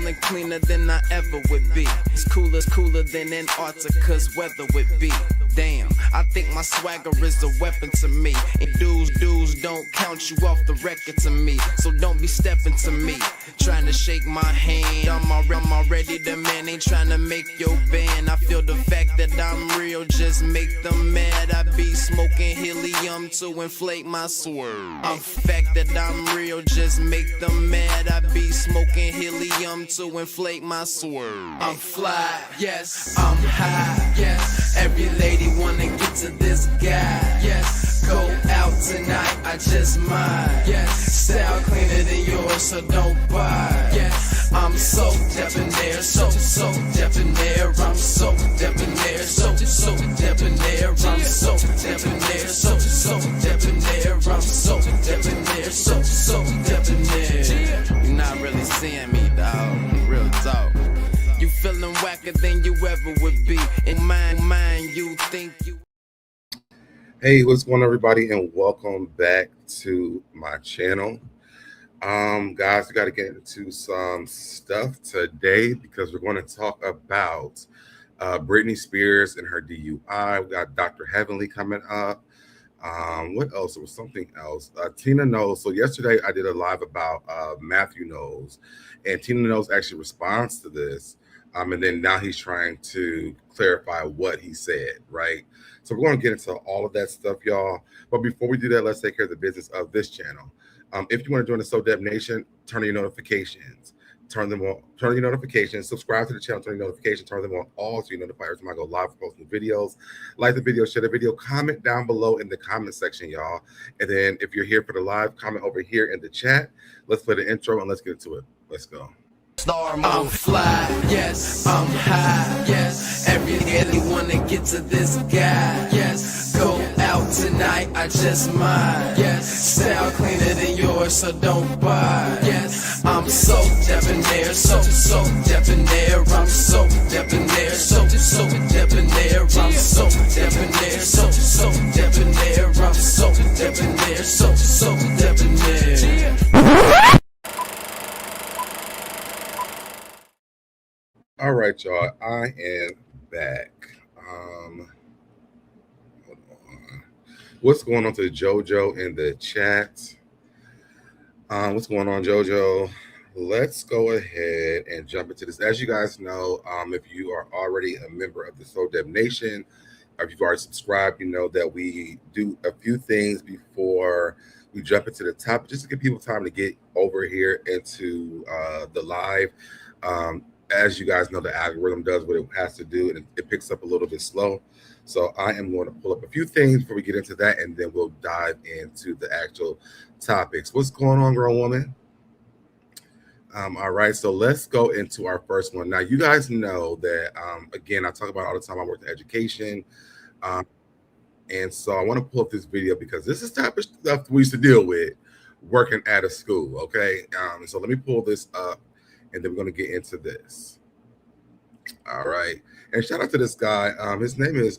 feeling cleaner than I ever would be. It's cooler than Antarctica's weather would be. Damn, I think my swagger is a weapon to me. And dudes don't count you off the record to me. So don't be stepping to me, trying to shake my hand. I'm already the man, ain't trying to make your band. I feel the fact that I'm real just make them mad. I be smoking helium to inflate my swerve. The fact that I'm real just make them mad. I be smoking helium to inflate my swerve. I'm fly, yes, I'm high, yes. Every lady wanna get to this guy, yes. Go out tonight, I just might, yes. Style cleaner than yours, so don't buy, yes. I'm so debonair, so debonair. I'm so debonair, so debonair. I'm so debonair, so debonair. I'm so debonair, so debonair. You're not really seeing me, dog. Real talk. You feeling whacker than you ever would be. In mind, you think you. Hey, what's going on, everybody, and welcome back to my channel. Guys, we got to get into some stuff today because we're going to talk about Britney Spears and her DUI. We got Dr. Heavenly coming up. What else? There was something else. Tina Knowles. So yesterday I did a live about Matthew Knowles, and Tina Knowles actually responds to this. And then now he's trying to clarify what he said, right? So we're going to get into all of that stuff, y'all. But before we do that, let's take care of the business of this channel. If you want to join the SoDeb Nation, turn on your notifications. Turn them on. Turn on your notifications. Subscribe to the channel. Turn your notifications. Turn them on all so you're notified every time I go live for posting videos. Like the video, share the video, comment down below in the comment section, y'all. And then if you're here for the live, comment over here in the chat. Let's play the intro and let's get into it. Let's go. I'm fly, yes, I'm high, yes. Every wanna get to this guy, yes. Go out tonight, I just might, yes. Style cleaner than yours, so don't buy, yes. I'm so debonair, so debonair. I'm so debonair, so debonair. I'm so debonair, so debonair. I'm so debonair, so debonair. All right, y'all. I am back. Hold on. What's going on to JoJo in the chat? What's going on, JoJo? Let's go ahead and jump into this. As you guys know, if you are already a member of the SoDeb Nation, or if you've already subscribed, you know that we do a few things before we jump into the topic, just to give people time to get over here into the live. As you guys know, the algorithm does what it has to do, and it picks up a little bit slow. So I am going to pull up a few things before we get into that, and then we'll dive into the actual topics. What's going on, girl woman? All right, so let's go into our first one. Now, you guys know that, again, I talk about all the time, I work in education. And so I want to pull up this video because this is the type of stuff we used to deal with working at a school, okay? So let me pull this up, and then we're going to get into this. All right. And shout out to this guy. His name is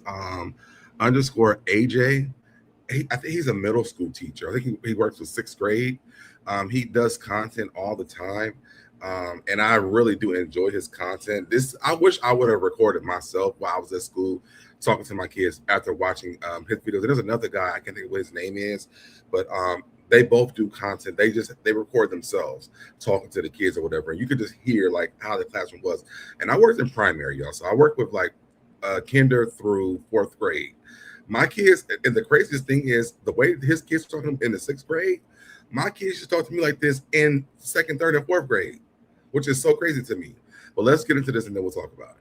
underscore AJ. I think he's a middle school teacher. I think he works with 6th grade. He does content all the time. And I really do enjoy his content. I wish I would have recorded myself while I was at school talking to my kids after watching his videos. And there's another guy, I can't think of what his name is, but they both do content. They record themselves talking to the kids or whatever. And you could just hear like how the classroom was. And I worked in primary, y'all. So I worked with like kinder through 4th grade. My kids, and the craziest thing is the way his kids talk to him in the 6th grade, my kids just talk to me like this in 2nd, 3rd, and 4th grade, which is so crazy to me. But let's get into this and then we'll talk about it.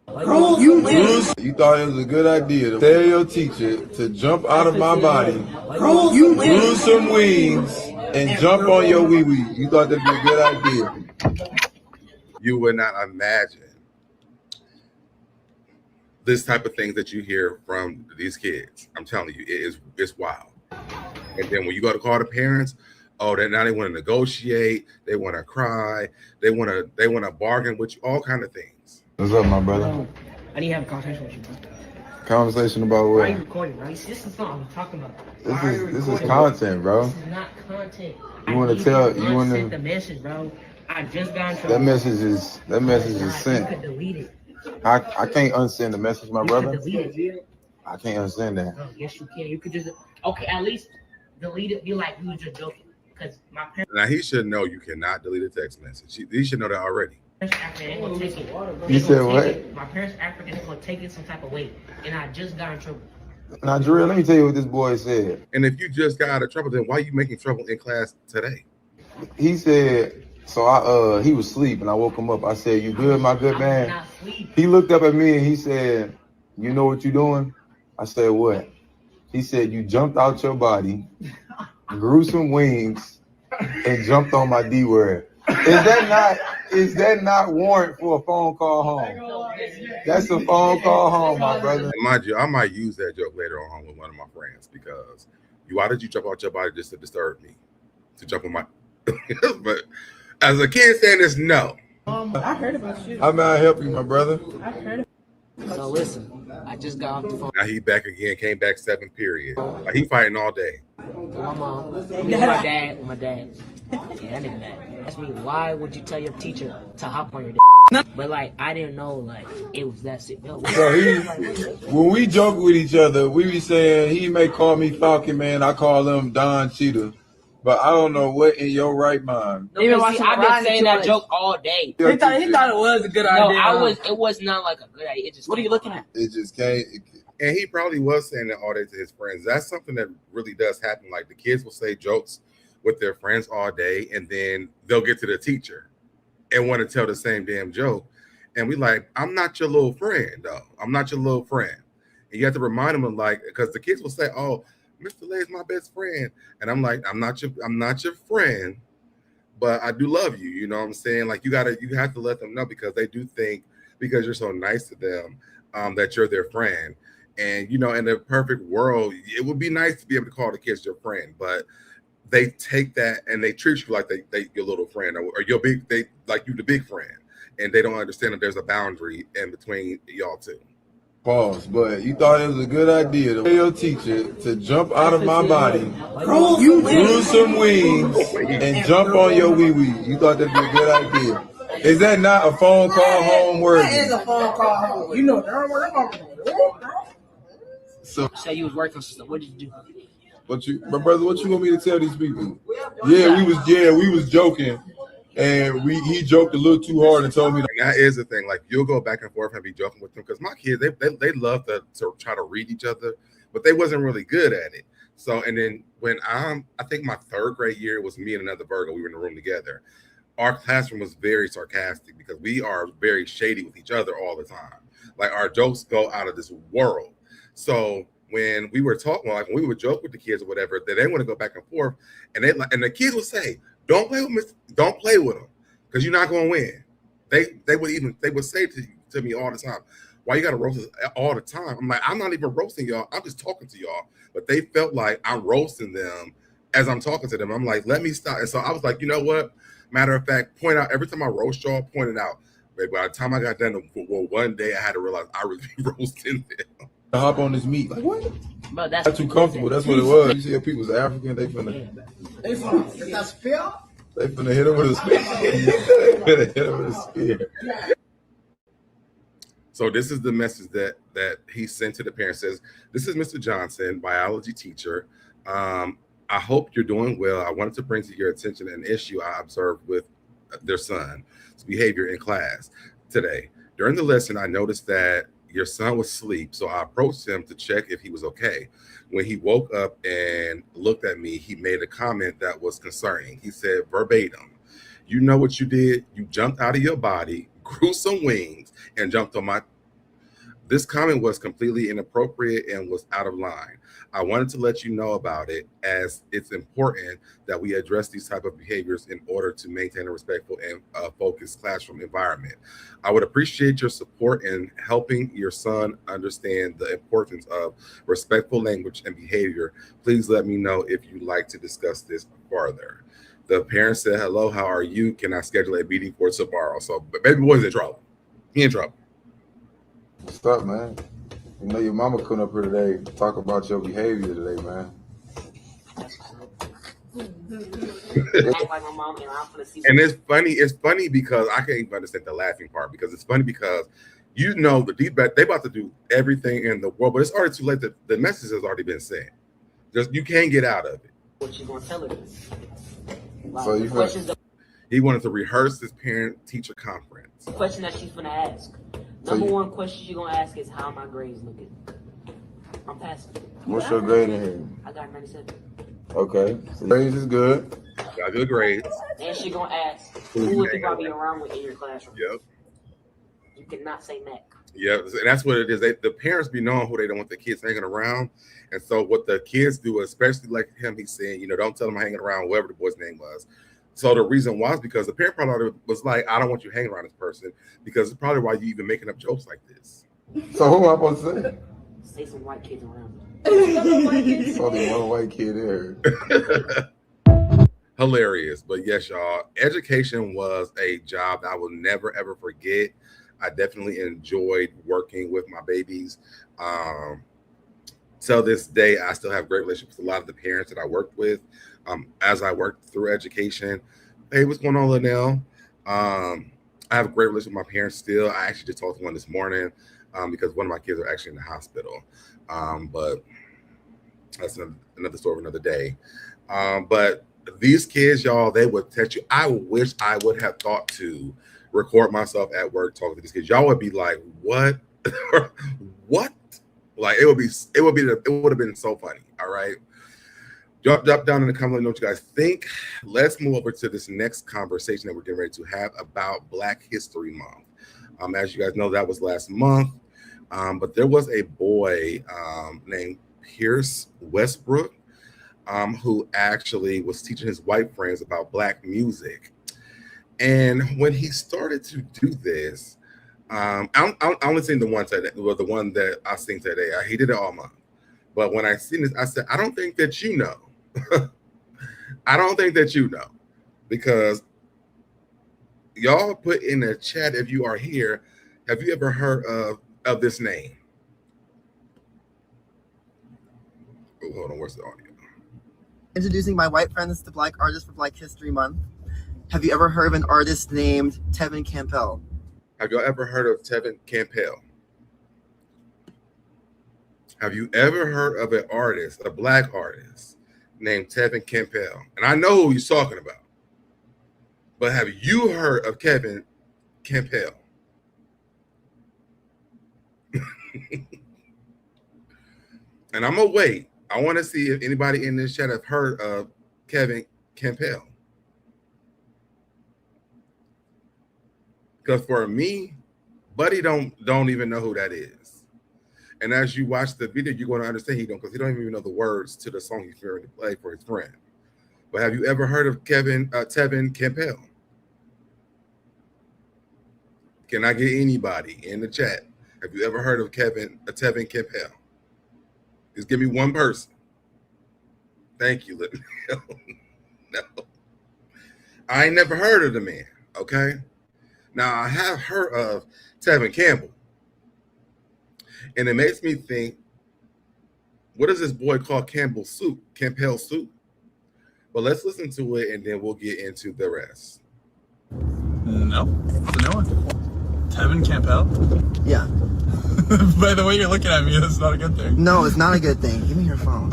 You thought it was a good idea to tell your teacher to jump out of my body, lose some wings, and jump on your wee-wee. You thought that'd be a good idea. You would not imagine this type of things that you hear from these kids. I'm telling you, it's wild. And then when you go to call the parents, oh, now they want to negotiate, they want to cry, they want to bargain with you, all kind of things. What's up, my brother? I need to have a conversation with you, bro. Conversation about what? Why are you recording, bro? This is not what I'm talking about. This is content, bro. This is not content. You want to tell? You want send the to? message, bro. I just got in trouble. That message is You sent. could delete it. I can't unsend the message, my You brother. could delete it. I can't unsend that. Oh, yes, you can. You could just at least delete it. Be like, we were just joking. Because my parents. Now he should know you cannot delete a text message. He should know that already. After they gonna take it. You said what? My parents after they're gonna take it some type of way, and I just got in trouble. Now, Drew, let me tell you what this boy said. And if you just got out of trouble, then why are you making trouble in class today? He said, so he was asleep and I woke him up. I said, "You good, my good man?" Not sleep. He looked up at me and he said, "You know what you're doing?" I said, "What?" He said, "You jumped out your body, grew some wings, and jumped on my D word." Is that not warrant for a phone call home? That's a phone call home, my brother. And mind you, I might use that joke later on with one of my friends because why did you jump out your body just to disturb me? To jump on my but as a kid saying this, no. I heard about you. How may I help you, my brother? I heard. So listen, I just got off the phone Now he back again, came back 7th period. Like he fighting all day. with my mom, with my dad. Yeah, that nigga mad. Asked me, why would you tell your teacher to hop on your dick? But like, I didn't know like it was that sick. No, So when we joke with each other, we be saying he may call me Falcon Man, I call him Don Cheetah. But I don't know what in your right mind. Even see, I've been saying that joke all day. He thought it was a good No, idea. it was not like a good idea. It just. What are you looking at? It just can't. And he probably was saying that all day to his friends. That's something that really does happen. Like the kids will say jokes with their friends all day, and then they'll get to the teacher and want to tell the same damn joke. And we like, I'm not your little friend, though. I'm not your little friend. And you have to remind them of like, because the kids will say, "Oh, Mr. Lay is my best friend," and I'm like, I'm not your friend, but I do love you. You know what I'm saying? Like you have to let them know because they do think because you're so nice to them that you're their friend. And you know, in the perfect world, it would be nice to be able to call the kids your friend, but they take that and they treat you like they your little friend or your big, they like you the big friend, and they don't understand that there's a boundary in between y'all two. Pause, but you thought it was a good idea to tell your teacher to jump out of my body, grew some wings, and jump on your wee-wee. You thought that'd be a good idea. Is that not a phone call home worthy? That is a phone call home. You know darn well. So, Say you was working on stuff. What did you do? my brother, what you want me to tell these people? Yeah, we was joking, and he joked a little too hard and told me. And that is the thing. Like you'll go back and forth and be joking with them because my kids they love to try to read each other, but they wasn't really good at it. So and then when I think my 3rd grade year was me and another Virgo. We were in the room together. Our classroom was very sarcastic because we are very shady with each other all the time. Like our jokes go out of this world. So when we were talking, like when we would joke with the kids or whatever, they want to go back and forth, and the kids would say, don't play with them because you're not going to win. They would say to me all the time, why you got to roast us all the time? I'm like, I'm not even roasting y'all. I'm just talking to y'all. But they felt like I'm roasting them as I'm talking to them. I'm like, let me stop. And so I was like, you know what? Matter of fact, point out every time I roast y'all, point it out. But by the time I got done, well, one day I had to realize I was roasting them. Hop on this meat. Like, what? But that's Not too comfortable. That's what it was. You see if people's African, they finna hit him with a spear. So this is the message that he sent to the parents. Says, this is Mr. Johnson, biology teacher. I hope you're doing well. I wanted to bring to your attention an issue I observed with their son's behavior in class today. During the lesson, I noticed that your son was asleep, so I approached him to check if he was okay. When he woke up and looked at me, he made a comment that was concerning. He said verbatim, "You know what you did? You jumped out of your body, grew some wings, and jumped on my..." This comment was completely inappropriate and was out of line. I wanted to let you know about it as it's important that we address these type of behaviors in order to maintain a respectful and focused classroom environment. I would appreciate your support in helping your son understand the importance of respectful language and behavior. Please let me know if you'd like to discuss this further. The parent said, "Hello, how are you? Can I schedule a meeting for tomorrow?" So baby boy's in trouble. He in trouble. What's up, man? You know your mama coming up here today to talk about your behavior today, man. Act like my mom, and I'm gonna see. And it's funny because I can't even understand the laughing part, because it's funny because you know they about to do everything in the world, but it's already too late. The message has already been sent. Just you can't get out of it. What you gonna tell her? Like, So the questions, he wanted to rehearse his parent-teacher conference. the question that she's gonna ask. Number one question she's gonna ask is, how my grades looking? I'm passing. What's your grade in here? I got 97. Okay. So grades is good. Got good grades. And she gonna ask, who would you probably be around with in your classroom? Yep. You cannot say Mac. Yeah, and that's what it is. The parents be knowing who they don't want the kids hanging around. And so what the kids do, especially like him, he's saying, you know, don't tell them I'm hanging around whoever the boy's name was. So the reason why is because the parent probably was like, I don't want you hanging around this person, because it's probably why you even making up jokes like this. So who am I supposed to say? Say some white kids around. There's only one white kid there. Hilarious. But yes, y'all, education was a job that I will never, ever forget. I definitely enjoyed working with my babies. Till this day, I still have great relationships with a lot of the parents that I worked with as I worked through education. Hey, what's going on, Linnell? I have a great relationship with my parents still. I actually just talked to one this morning because one of my kids are actually in the hospital. But that's another story of another day. But these kids, y'all, they would text you. I wish I would have thought to record myself at work talking to these kids. Y'all would be like, what? What? Like it would have been so funny. All right. Drop down in the comments, let me know what you guys think. Let's move over to this next conversation that we're getting ready to have about Black History Month. As you guys know, that was last month. But there was a boy named Pierce Westbrook who actually was teaching his white friends about Black music. And when he started to do this, I only seen the one today, well, the one that I seen today. He did it all month. But when I seen this, I said, I don't think that you know. I don't think that you know. Because y'all put in the chat, if you are here, have you ever heard of this name? Oh, hold on, where's the audio? Introducing my white friends to Black artists for Black History Month. Have you ever heard of an artist named Tevin Campbell? Have y'all ever heard of Tevin Campbell? Have you ever heard of an artist, a Black artist named Tevin Campbell? And I know who he's talking about. But have you heard of Kevin Campbell? And I'm gonna wait. I want to see if anybody in this chat have heard of Kevin Campbell. Because for me, Buddy don't even know who that is. And as you watch the video, you're going to understand he don't, because he don't even know the words to the song he's trying to play for his friend. But have you ever heard of Tevin Campbell? Can I get anybody in the chat? Have you ever heard of Tevin Campbell? Just give me one person. Thank you. No. I ain't never heard of the man, okay? Now, I have heard of Tevin Campbell. And it makes me think, what is this boy called Campbell Soup? But let's listen to it, and then we'll get into the rest. No, it's a new one. Tevin Campbell? Yeah. By the way you're looking at me, that's not a good thing. No, it's not a good thing. Give me your phone.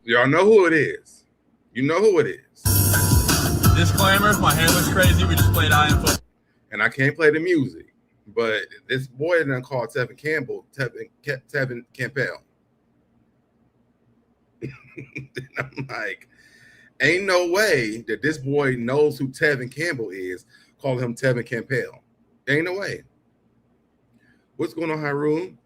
Y'all know who it is. You know who it is. Disclaimer, if my hair looks crazy, we just played I Am Football. And I can't play the music. But this boy done called Tevin Campbell. I'm like, ain't no way that this boy knows who Tevin Campbell is, call him Tevin Campbell. Ain't no way. What's going on, Haroon?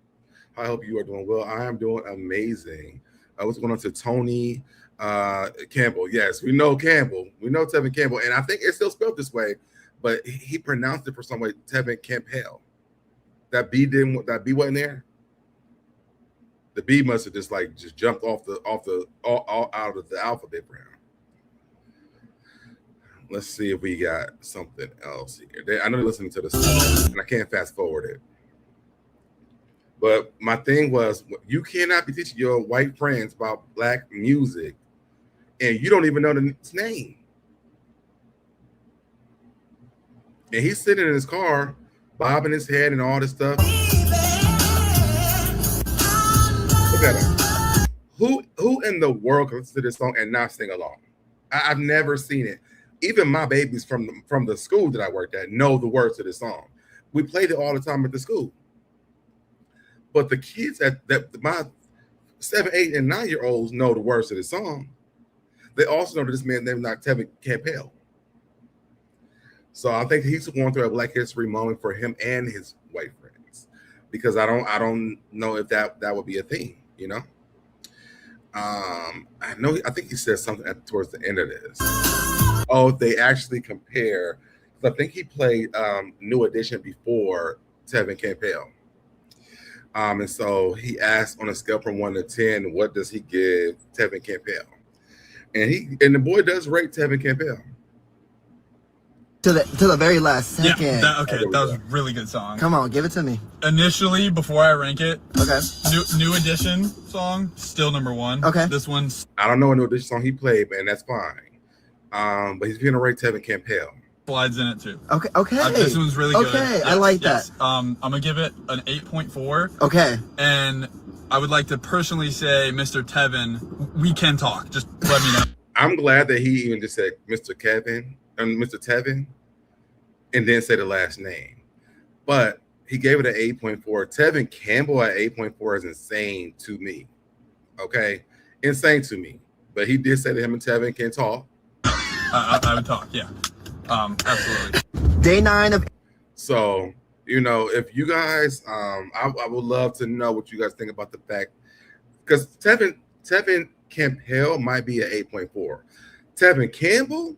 I hope you are doing well. I am doing amazing. What's going on to Tony Campbell? Yes, we know Campbell. We know Tevin Campbell. And I think it's still spelled this way, but he pronounced it for some way, Tevin Campbell. That B wasn't there. The B must have just jumped out of the alphabet for him. Let's see if we got something else here. I know they're listening to the song, and I can't fast forward it. But my thing was, you cannot be teaching your white friends about black music, and you don't even know the name. And he's sitting in his car, bobbing his head and all this stuff. Look at him. Who in the world can listen to this song and not sing along? I've never seen it. Even my babies from the school that I worked at know the words to this song. We played it all the time at the school. But the kids my 7, 8, and 9-year-olds know the words to this song. They also know that this man named not Tevin Campbell. So I think he's going through a Black History moment for him and his white friends, because I don't know if that would be a thing, you know. I think he said something towards the end of this. Oh, they actually compare. I think he played New Edition before Tevin Campbell. And so he asked on a scale from 1 to 10, what does he give Tevin Campbell? And the boy does rate Tevin Campbell. To the very last second. Yeah, that was a really good song. Come on, give it to me. Initially, before I rank it, okay. New Edition song, still number 1. Okay. This one's... I don't know what New Edition song he played, man, that's fine. But he's going to rate Tevin Campbell. Slides in it too. Okay. This one's really good. Okay, yes, I like that. I'm going to give it an 8.4. Okay. And I would like to personally say, Mr. Tevin, we can talk. Just let me know. I'm glad that he even just said Mr. Tevin, and then say the last name. But he gave it an 8.4. Tevin Campbell at 8.4 is insane to me. Okay? Insane to me. But he did say that him and Tevin can talk. I would talk, yeah. Absolutely. Day 9 of... So, you know, if you guys, I would love to know what you guys think about the fact, because Tevin Campbell might be an 8.4. Tevin Campbell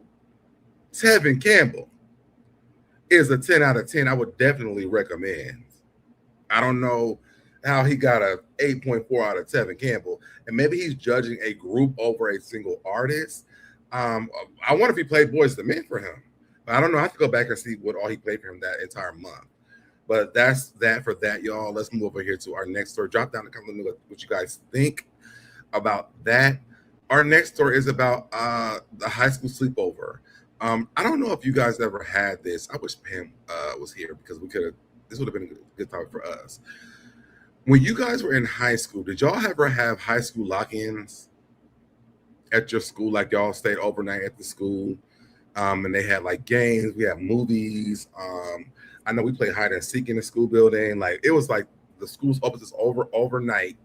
is a 10 out of 10. I would definitely recommend. I don't know how he got a 8.4 out of Tevin Campbell, and maybe he's judging a group over a single artist. I wonder if he played Boyz II Men for him. I don't know. I have to go back and see what all he played for him that entire month. But that's that for that, y'all. Let's move over here to our next story. Drop down a couple of what you guys think about that. Our next story is about the high school sleepover. I don't know if you guys ever had this. I wish Pam was here, because this would have been a good topic for us. When you guys were in high school, did y'all ever have high school lock-ins at your school? Like y'all stayed overnight at the school, and they had like games. We had movies. I know we played hide and seek in the school building. Like it was like the school's open just overnight,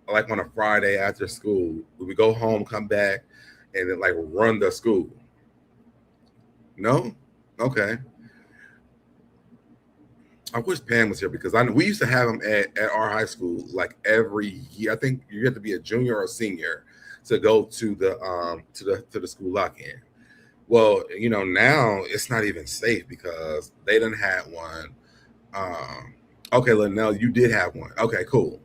like on a Friday after school. We would go home, come back, and then like run the school. No? Okay. I wish Pam was here, because I know we used to have them at our high school like every year. I think you have to be a junior or a senior to go to the school lock-in. Well, you know, now it's not even safe because they done had one. Okay, Linnell, you did have one. Okay, cool.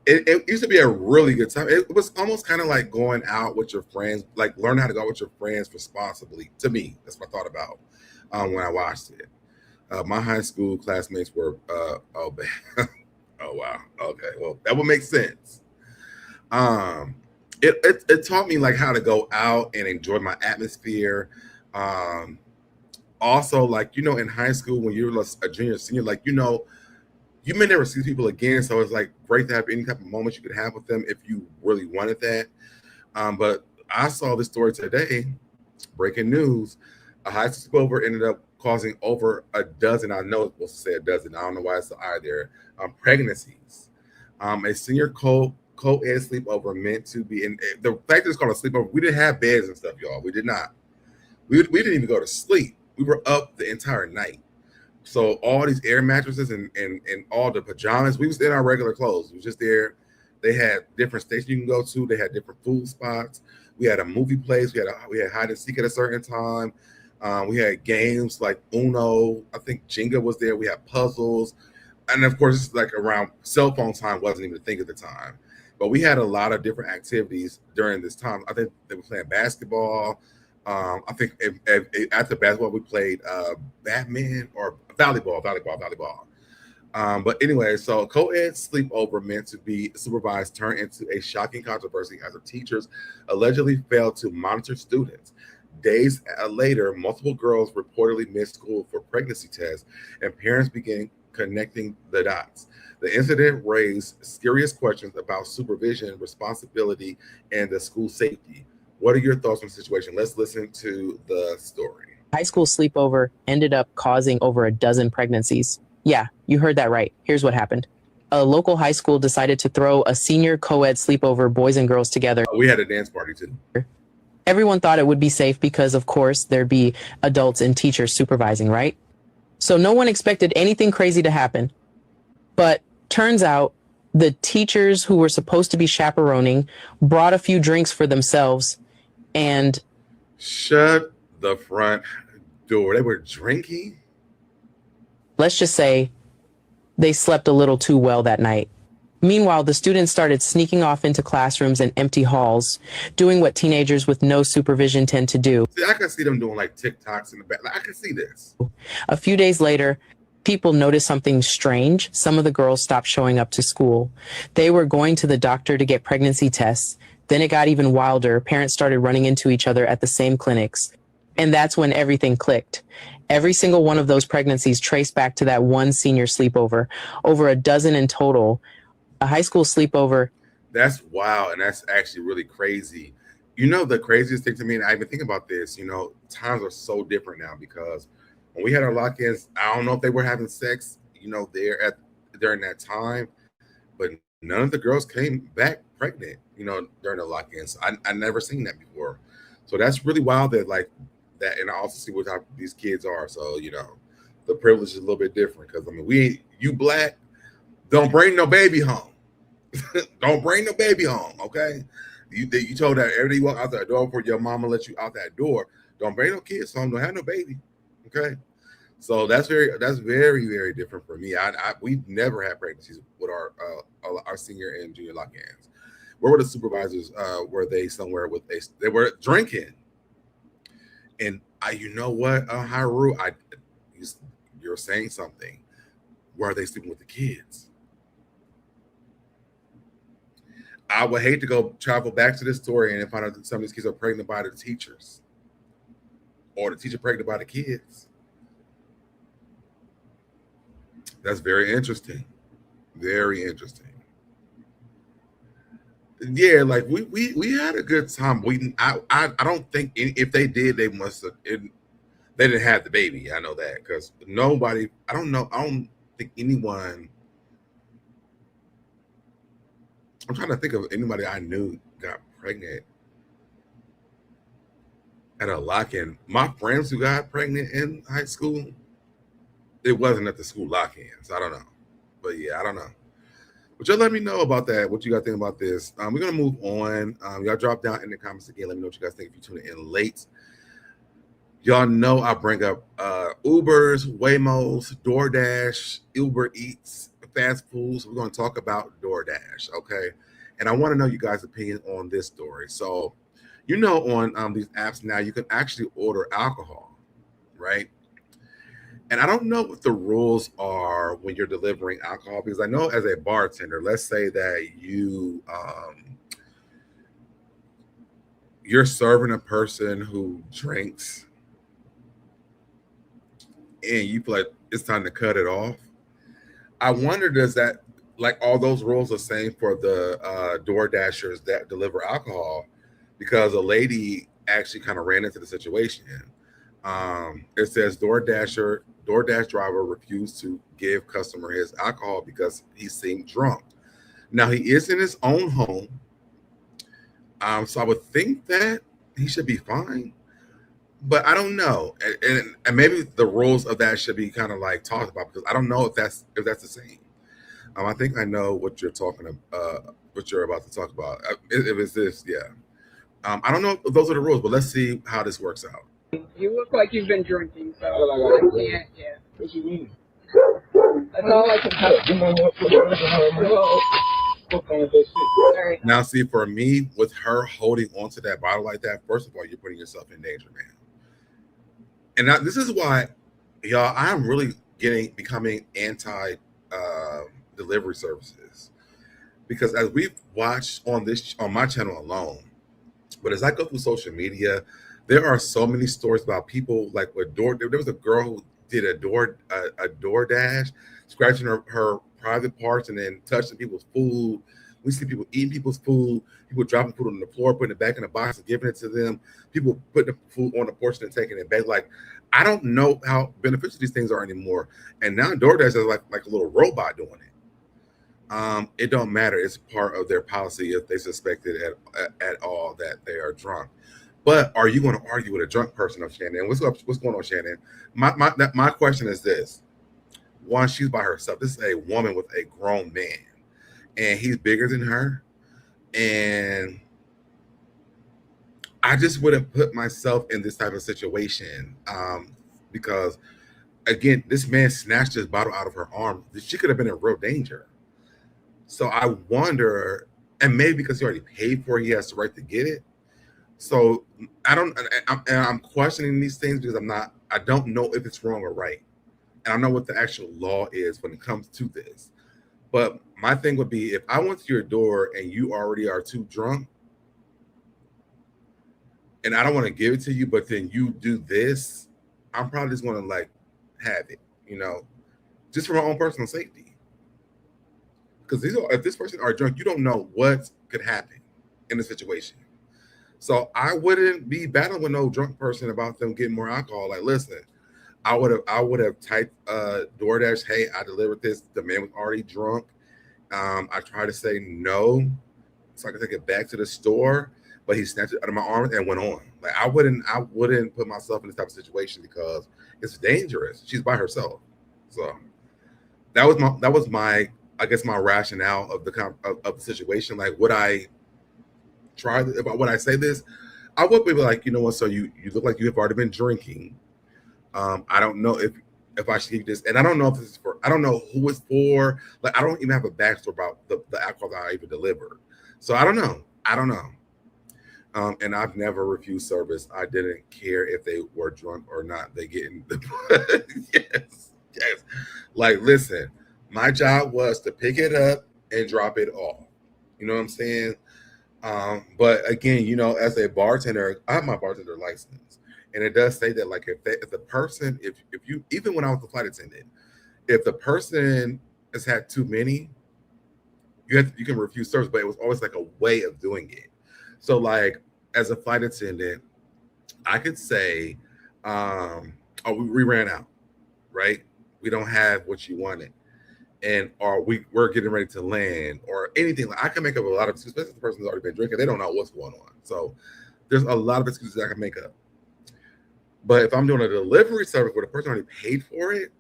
It used to be a really good time. It was almost kind of like going out with your friends, like learn how to go out with your friends responsibly. To me, that's what I thought about when I watched it. My high school classmates were, oh wow, okay, well that would make sense. It taught me like how to go out and enjoy my atmosphere. Also, like, you know, in high school when you're a junior, senior, like, you know, you may never see people again, so it's like great to have any type of moments you could have with them if you really wanted that. But I saw this story today, breaking news. A high school sleepover ended up causing over a dozen, I know it's supposed to say a dozen, I don't know why it's the I there, pregnancies. A senior co-ed sleepover meant to be, and the fact that it's called a sleepover, we didn't have beds and stuff, y'all. We did not. We didn't even go to sleep. We were up the entire night. So all these air mattresses and all the pajamas, we was in our regular clothes. We was just there. They had different stations you can go to. They had different food spots. We had a movie place. We had hide and seek at a certain time. We had games like Uno. I think Jenga was there. We had puzzles. And of course, it's like around cell phone time wasn't even a thing at the time. But we had a lot of different activities during this time. I think they were playing basketball. I think after basketball, we played badminton or volleyball. But anyway, so co-ed sleepover meant to be supervised turned into a shocking controversy as the teachers allegedly failed to monitor students. Days later, multiple girls reportedly missed school for pregnancy tests, and parents began connecting the dots. The incident raised serious questions about supervision, responsibility, and the school safety. What are your thoughts on the situation? Let's listen to the story. High school sleepover ended up causing over a dozen pregnancies. Yeah, you heard that right. Here's what happened. A local high school decided to throw a senior co-ed sleepover, boys and girls together. We had a dance party too. Everyone thought it would be safe because, of course, there'd be adults and teachers supervising, right? So no one expected anything crazy to happen. But turns out the teachers who were supposed to be chaperoning brought a few drinks for themselves and... Shut the front door. They were drinking? Let's just say they slept a little too well that night. Meanwhile, the students started sneaking off into classrooms and empty halls, doing what teenagers with no supervision tend to do. See, I can see them doing like TikToks in the back. Like, I can see this. A few days later, people noticed something strange. Some of the girls stopped showing up to school. They were going to the doctor to get pregnancy tests. Then it got even wilder. Parents started running into each other at the same clinics. And that's when everything clicked. Every single one of those pregnancies traced back to that one senior sleepover, over a dozen in total. A high school sleepover. That's wild, and that's actually really crazy. You know, the craziest thing to me, and I even think about this, you know, times are so different now because when we had our lock-ins, I don't know if they were having sex, you know, during that time, but none of the girls came back pregnant, you know, during the lock-ins. I never seen that before. So that's really wild that like that, and I also see what type these kids are. So, you know, the privilege is a little bit different because I mean, you black, don't bring no baby home. Don't bring no baby home, okay? You told that every day you walk out that door before your mama let you out that door. Don't bring no kids home. Don't have no baby, okay? So that's very, very different for me. We've never had pregnancies with our senior and junior lock-ins. Where were the supervisors? Were they somewhere with they were drinking? And you know what, Haru, you're saying something. Where are they sleeping with the kids? I would hate to go travel back to this story and find out that some of these kids are pregnant by the teachers, or the teacher pregnant by the kids. That's very interesting. Very interesting. Yeah, like we had a good time. I don't think if they did, they must have. They didn't have the baby. I know that because nobody. I don't think anyone. I'm trying to think of anybody I knew got pregnant at a lock-in. My friends who got pregnant in high school, it wasn't at the school lock-ins. I don't know. But yeah, I don't know. But y'all let me know about that. What you guys think about this? We're going to move on. Y'all drop down in the comments again. Let me know what you guys think if you tune in late. Y'all know I bring up Ubers, Waymos, DoorDash, Uber Eats, fast foods. We're going to talk about DoorDash, okay? And I want to know you guys' opinion on this story. So, you know, on these apps now, you can actually order alcohol, right? And I don't know what the rules are when you're delivering alcohol, because I know as a bartender, let's say that you're serving a person who drinks and you feel like it's time to cut it off. I wonder, does that, like all those rules are same for the door dashers that deliver alcohol? Because a lady actually kind of ran into the situation. It says DoorDash driver refused to give customer his alcohol because he seemed drunk. Now he is in his own home. So I would think that he should be fine. But I don't know, and maybe the rules of that should be kind of like talked about, because I don't know if that's the same. I think I know what you're talking about, what you're about to talk about. If it's this, yeah. I don't know if those are the rules, but let's see how this works out. You look like you've been drinking, so yeah. What you mean? That's all I can tell. Now, see, for me, with her holding onto that bottle like that, first of all, you're putting yourself in danger, man. And now, this is why, y'all, I'm really becoming anti delivery services, because as we've watched on my channel alone, but as I go through social media, there are so many stories about people like with door. There was a girl who did a door dash, scratching her private parts and then touching people's food. We see people eating people's food, people dropping food on the floor, putting it back in the box and giving it to them, people putting the food on the porch and taking it back. Like, I don't know how beneficial these things are anymore. And now DoorDash is like a little robot doing it. It don't matter. It's part of their policy if they suspect it at all that they are drunk. But are you going to argue with a drunk person, Shannon? What's going on, Shannon? My question is this. One, she's by herself. This is a woman with a grown man, and he's bigger than her. And I just wouldn't put myself in this type of situation because, again, this man snatched his bottle out of her arm. She could have been in real danger. So I wonder, and maybe because he already paid for it, he has the right to get it. So I'm questioning these things because I don't know if it's wrong or right. And I know what the actual law is when it comes to this. But my thing would be, if I went to your door and you already are too drunk, and I don't want to give it to you, but then you do this, I'm probably just going to like have it, just for my own personal safety. Because if this person are drunk, you don't know what could happen in the situation. So I wouldn't be battling with no drunk person about them getting more alcohol. Like, listen, I would have typed DoorDash, hey, I delivered this. The man was already drunk. I tried to say no, so I could take it back to the store, but he snatched it out of my arm and went on. Like, I wouldn't put myself in this type of situation because it's dangerous. She's by herself. So that was my I guess my rationale of the situation. Like, would I try? Would I say this? I would be like, you know what? So you look like you have already been drinking. I don't know if I should give this, and I don't know if this is for. I don't know who it's for. Like, I don't even have a backstory about the alcohol that I even delivered. So I don't know. And I've never refused service. I didn't care if they were drunk or not. They getting the yes. Like, listen, my job was to pick it up and drop it off. You know what I'm saying? But again, as a bartender, I have my bartender license, and it does say that, like, if the person, if you, even when I was a flight attendant, if the person has had too many, you can refuse service, but it was always like a way of doing it. So, like, as a flight attendant, I could say, we ran out, right? We don't have what you wanted. And we're getting ready to land or anything. Like, I can make up a lot of excuses, especially if the person's already been drinking. They don't know what's going on. So there's a lot of excuses I can make up. But if I'm doing a delivery service where the person already paid for it,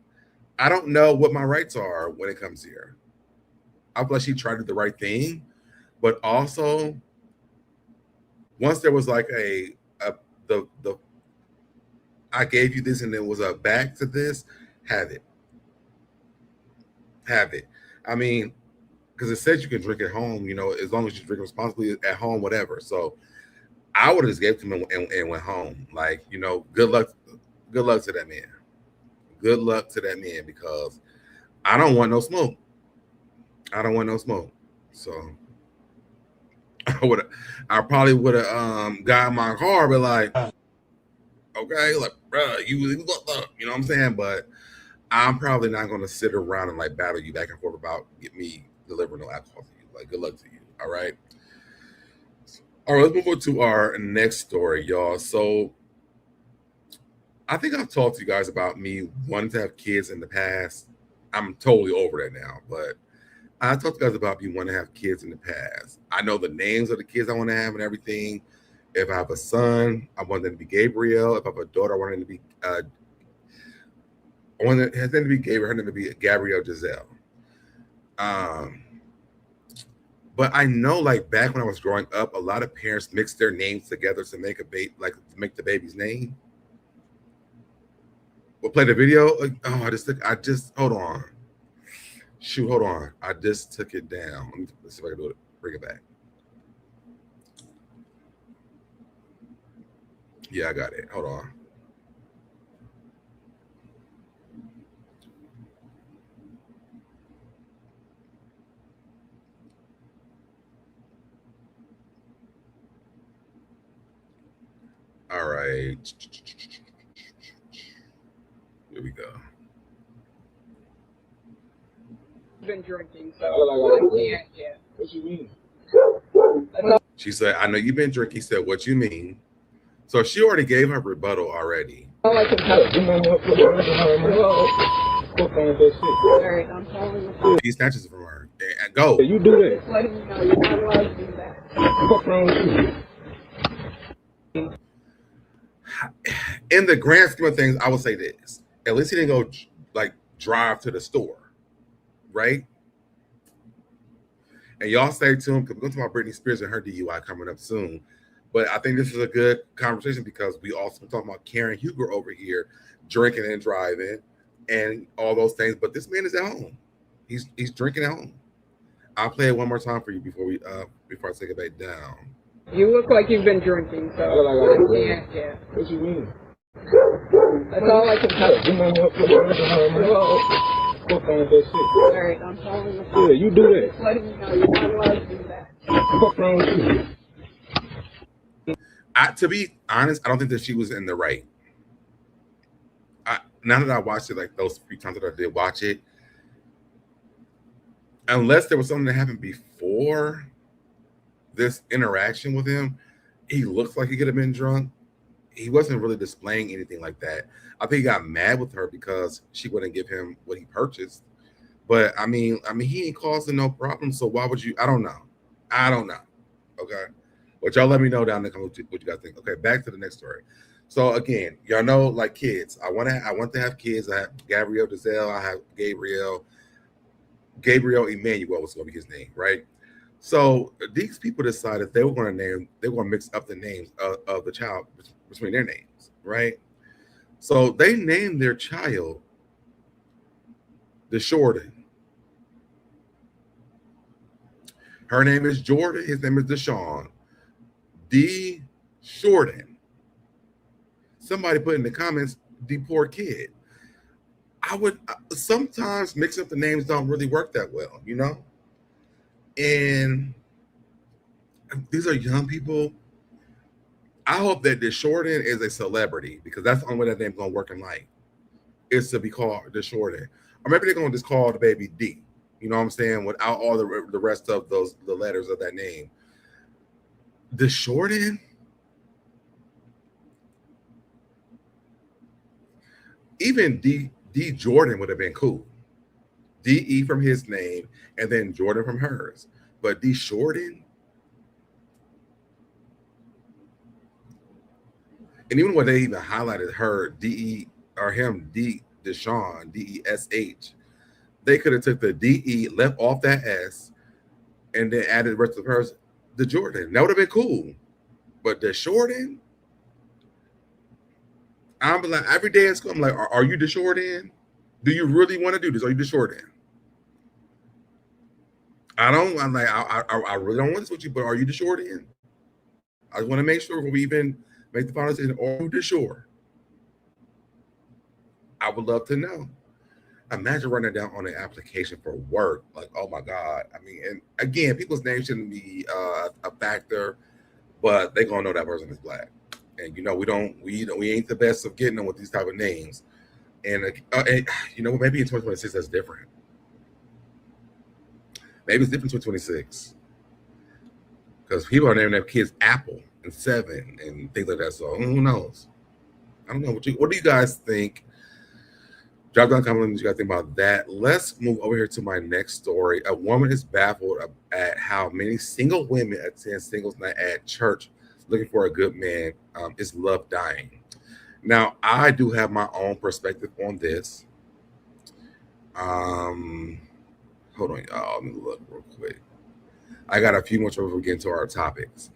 I don't know what my rights are when it comes here. I feel like she tried to do the right thing, but also once there was like the I gave you this and there was a back to this, have it. I mean, because it says you can drink at home, as long as you drink responsibly at home, whatever. So I would have just gave it to him and went home. Like, good luck to that man. Good luck to that man, because I don't want no smoke. So I probably would have got in my car, but like, okay, like, bro, you know what I'm saying? But I'm probably not going to sit around and like battle you back and forth about me delivering no alcohol to you. Like, good luck to you. All right. Let's move on to our next story, y'all. So I think I've talked to you guys about me wanting to have kids in the past. I'm totally over that now, but I talked to you guys about me wanting to have kids in the past. I know the names of the kids I want to have and everything. If I have a son, I want them to be Gabriel. If I have a daughter, I want them to be his name to be Gabriel, her name to be Gabrielle Giselle. But I know, like, back when I was growing up, a lot of parents mixed their names together to make make the baby's name. We'll play the video. I just hold on. Shoot, hold on. I just took it down. Let's see if I can do it. Bring it back. Yeah, I got it. Hold on. All right. Here we go. Been drinking, so I can't. Yeah. What you mean? She said, I know you've been drinking. He said, what you mean? So she already gave her rebuttal already. All I can tell Alright, I'm calling you. He snatches it from her. And go. You do that. Just letting you know you're not allowed to do that. What's wrong with you? In the grand scheme of things, I would say this. At least he didn't go like drive to the store, right? And y'all stay tuned because we're going to talk about Britney Spears and her DUI coming up soon. But I think this is a good conversation because we also been talking about Karen Huger over here drinking and driving and all those things. But this man is at home. He's drinking at home. I'll play it one more time for you before I take it back down. You look like you've been drinking, so I can't. Yeah. What you mean? That's all I can tell you. Alright, I'm calling you. Yeah, you do that. Just letting you know you're not allowed to do that. What's wrong with you? To be honest, I don't think that she was in the right. Now that I watched it, like those few times that I did watch it, unless there was something that happened before this interaction with him, he looks like he could have been drunk. He wasn't really displaying anything like that. I think he got mad with her because she wouldn't give him what he purchased. But I mean, he ain't causing no problem. So why would you? I don't know. Okay. But y'all let me know down there what you guys think. Okay, back to the next story. So again, y'all know, like kids. I want to have kids. I have Gabrielle Zelle. I have Gabriel Emmanuel was going to be his name, right? So these people decided they were going to mix up the names of the child between their names, right? So they named their child Jordan. Her name is Jordan. His name is Deshaun. D. Jordan. Somebody put in the comments, the poor kid. I would sometimes mix up the names don't really work that well, you know? And these are young people. I hope that Jordan is a celebrity because that's the only way that name's gonna work in life. Is to be called Jordan. Or maybe they're gonna just call the baby D. You know what I'm saying? Without all the rest of the letters of that name. Jordan. Even D Jordan would have been cool. D-E from his name and then Jordan from hers. But D Jordan. And even when they even highlighted her D-E or him D Deshaun, D-E-S-H, they could have took the D-E, left off that S, and then added the rest of hers, the Jordan. That would have been cool. But the Jordan, I'm like, every day in school, I'm like, are you the Jordan? Do you really want to do this? Are you the Jordan? I really don't want this with you, but are you the Jordan? I just want to make sure when we even make the final decision, are you the sure? I would love to know. Imagine running down on an application for work. Like, oh my God. I mean, and again, people's names shouldn't be a factor, but they're gonna know that person is black. And you know, we ain't the best of getting them with these type of names. And you know, maybe in 2026 that's different. Maybe it's different in 2026 because people are naming their kids Apple and Seven and things like that. So who knows? I don't know. What do you guys think? Drop down comments what you guys think about that. Let's move over here to my next story. A woman is baffled at how many single women attend singles night at church looking for a good man. Is love dying? Now, I do have my own perspective on this. Hold on, y'all. Let me look real quick. I got a few more before we get into our topics.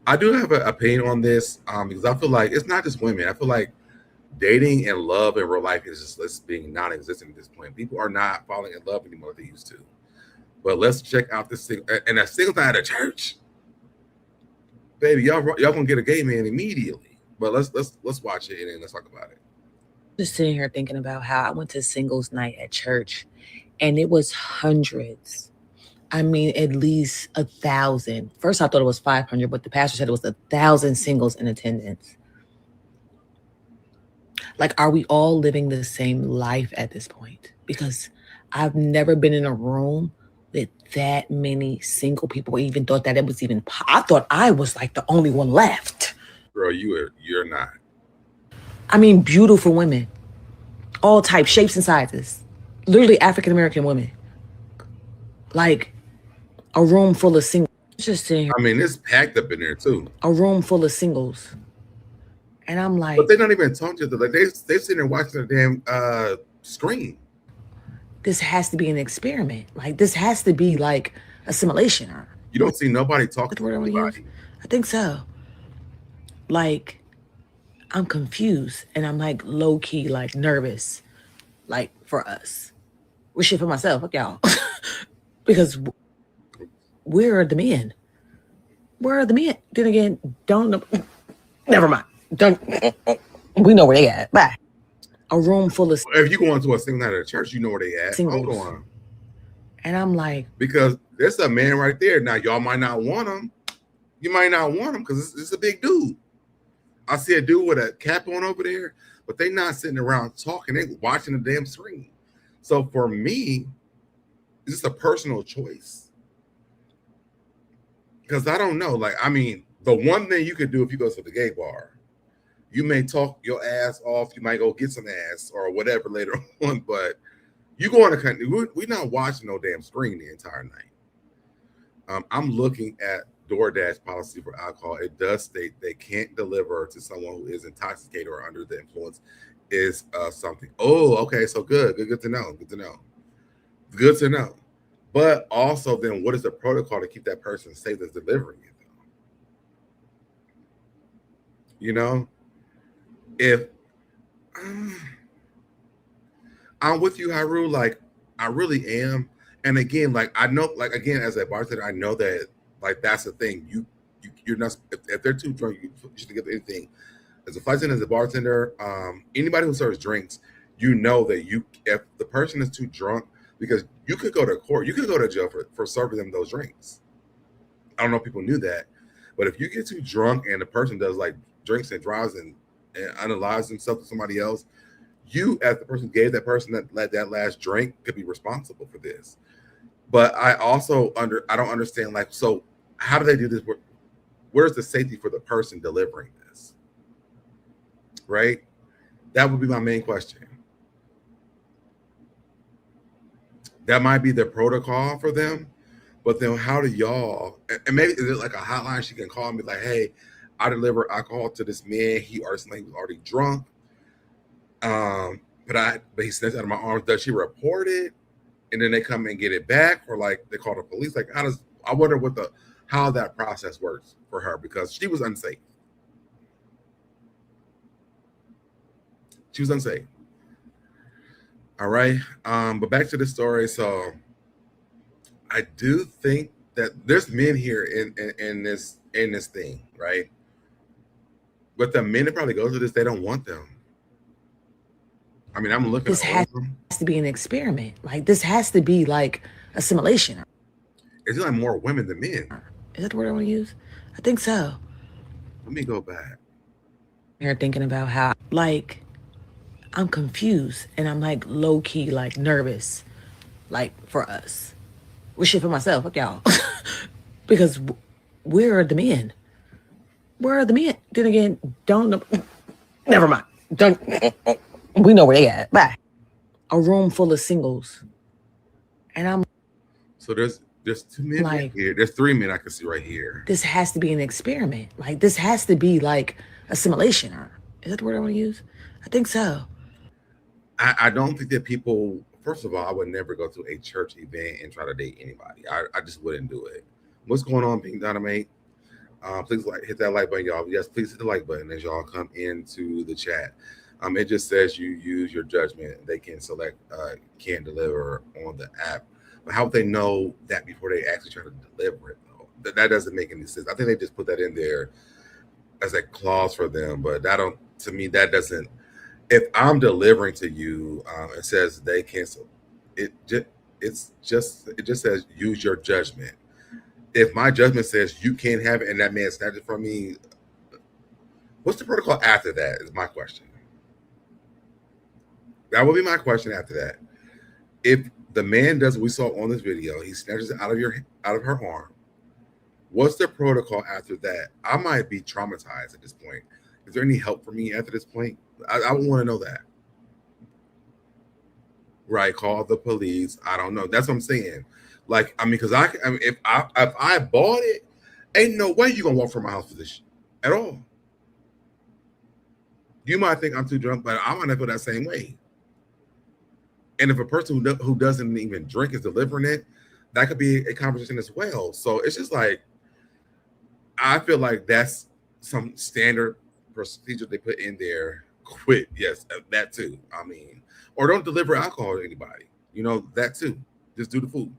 I do have an opinion on this because I feel like it's not just women. I feel like dating and love in real life is just being non-existent at this point. People are not falling in love anymore like they used to. But let's check out this thing. And a single night at a church, baby, y'all gonna get a gay man immediately. But let's watch it and then let's talk about it. Just sitting here thinking about how I went to singles night at church, and it was hundreds. I mean, at least 1,000. First, I thought it was 500, but the pastor said it was 1,000 singles in attendance. Like, are we all living the same life at this point? Because I've never been in a room with that many single people, or even thought that it was even. I thought I was like the only one left. Girl, you're not. I mean, beautiful women, all types, shapes, and sizes. Literally African American women. Like a room full of singles. Just sitting here. I mean, it's packed up in there too. A room full of singles. And I'm like, but they're not even talking to them. Like they sitting there watching the damn screen. This has to be an experiment. Like this has to be like a simulation. You don't see nobody talking to anybody. I think so. Like, I'm confused and I'm like low key, like nervous, like for us. Well, shit for myself, fuck y'all. Because where are the men? Where are the men? Then again, don't know. Never mind. Don't. We know where they at. Bye. A room full of. If you go into a single night at a church, you know where they at. Singles. Hold on. And I'm like, because there's a man right there. Now y'all might not want him. You might not want him because it's a big dude. I see a dude with a cap on over there, but they not sitting around talking. They watching the damn screen. So for me, it's just a personal choice. Because I don't know. Like, I mean, the one thing you could do if you go to the gay bar, you may talk your ass off. You might go get some ass or whatever later on. But you go in the country, we're not watching no damn screen the entire night. I'm looking at DoorDash policy for alcohol. It does state they can't deliver to someone who is intoxicated or under the influence is something. Oh, okay. So good to know. Good to know. But also then what is the protocol to keep that person safe that's delivering it? You know, if I'm with you, Haru, like I really am. And again, like I know, like again, as a bartender, I know that like that's the thing. You're not if they're too drunk, you shouldn't get anything. As a flight attendant, as a bartender, anybody who serves drinks, you know that if the person is too drunk, because you could go to court, you could go to jail for serving them those drinks. I don't know if people knew that, but if you get too drunk and the person does like drinks and drives and unalives himself to somebody else, you as the person gave that person that last drink could be responsible for this. But I also I don't understand, like, so how do they do this? Where's the safety for the person delivering this? Right? That would be my main question. That might be the protocol for them, but then how do y'all, and maybe is it like a hotline she can call and be like, hey, I deliver alcohol to this man. He was already drunk. But he snatched out of my arms. Does she report it? And then they come and get it back, or like they call the police? Like, I wonder how that process works for her, because she was unsafe. All right. But back to the story. So I do think that there's men here in this thing, right? But the men that probably go through this, they don't want them. I mean, I'm looking. This has to be an experiment. Like this has to be like a simulation. Is it like more women than men? Is that the word I want to use? I think so. Let me go back. You're thinking about how, like, I'm confused and I'm like low key, like nervous, like for us. Well, shit for myself, fuck y'all. Because where are the men? Where are the men? Then again, don't know. Never mind. Don't. We know where they at. Bye. A room full of singles. And I'm. So there's two men like, here. There's three men I can see right here. This has to be an experiment. Like this has to be like a simulation. Is that the word I want to use? I think so. I don't think that people, first of all, I would never go to a church event and try to date anybody. I just wouldn't do it. What's going on, Pink Dynamite? Please hit that like button, y'all. Yes, please hit the like button as y'all come into the chat. It just says you use your judgment. They can select can deliver on the app. But how would they know that before they actually try to deliver it, though? That doesn't make any sense. I think they just put that in there as a clause for them. But to me, that doesn't. If I'm delivering to you, it says they cancel. It just says use your judgment. If my judgment says you can't have it and that man snatched it from me, what's the protocol after that is my question. That would be my question after that. If the man does what we saw on this video, he snatches it out of her arm. What's the protocol after that? I might be traumatized at this point. Is there any help for me after this point? I want to know that. Right, call the police. I don't know. That's what I'm saying. Like, I mean, because if I bought it, ain't no way you gonna walk from my house for this shit at all. You might think I'm too drunk, but I might not feel that same way. And if a person who doesn't even drink is delivering it, that could be a conversation as well. So it's just like, I feel like that's some standard procedure they put in there. Quit, yes, that too. I mean, or don't deliver alcohol to anybody. You know, that too. Just do the food.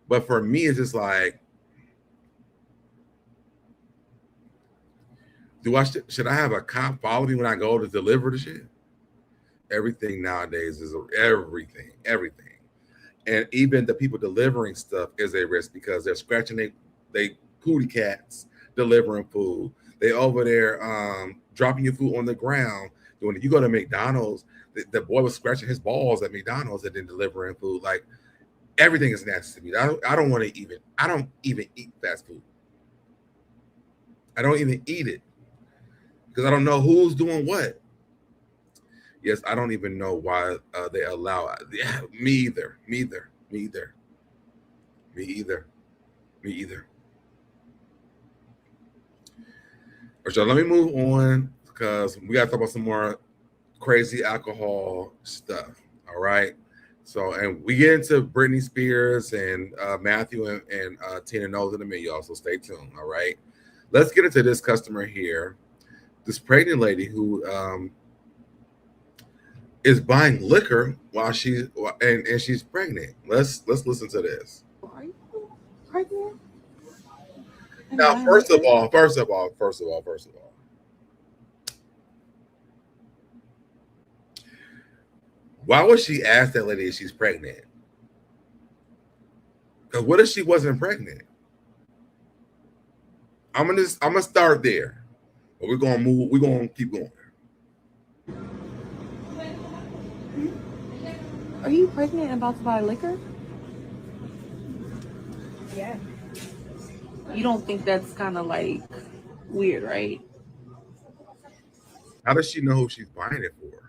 But for me, it's just like, should I have a cop follow me when I go to deliver the shit? Everything nowadays is everything. And even the people delivering stuff is a risk because they're scratching they cootie cats delivering food. They over there dropping your food on the ground. When you go to McDonald's, the boy was scratching his balls at McDonald's and then delivering food. Like, everything is nasty to me. I don't even eat fast food. I don't even eat it because I don't know who's doing what. Yes, I don't even know why they allow it. Yeah, me either. So let me move on because we got to talk about some more crazy alcohol stuff. All right. So, and we get into Britney Spears and Matthew and Tina Knowles in a minute, y'all. So stay tuned. All right. Let's get into this customer here. This pregnant lady who is buying liquor while she's pregnant. Let's listen to this. Are you pregnant? Now, first of all, why would she ask that lady if she's pregnant? Because what if she wasn't pregnant? I'm gonna start there, but we're gonna move. We're gonna keep going. Are you pregnant and about to buy liquor? Yeah. You don't think that's kind of like weird, right? How does she know who she's buying it for?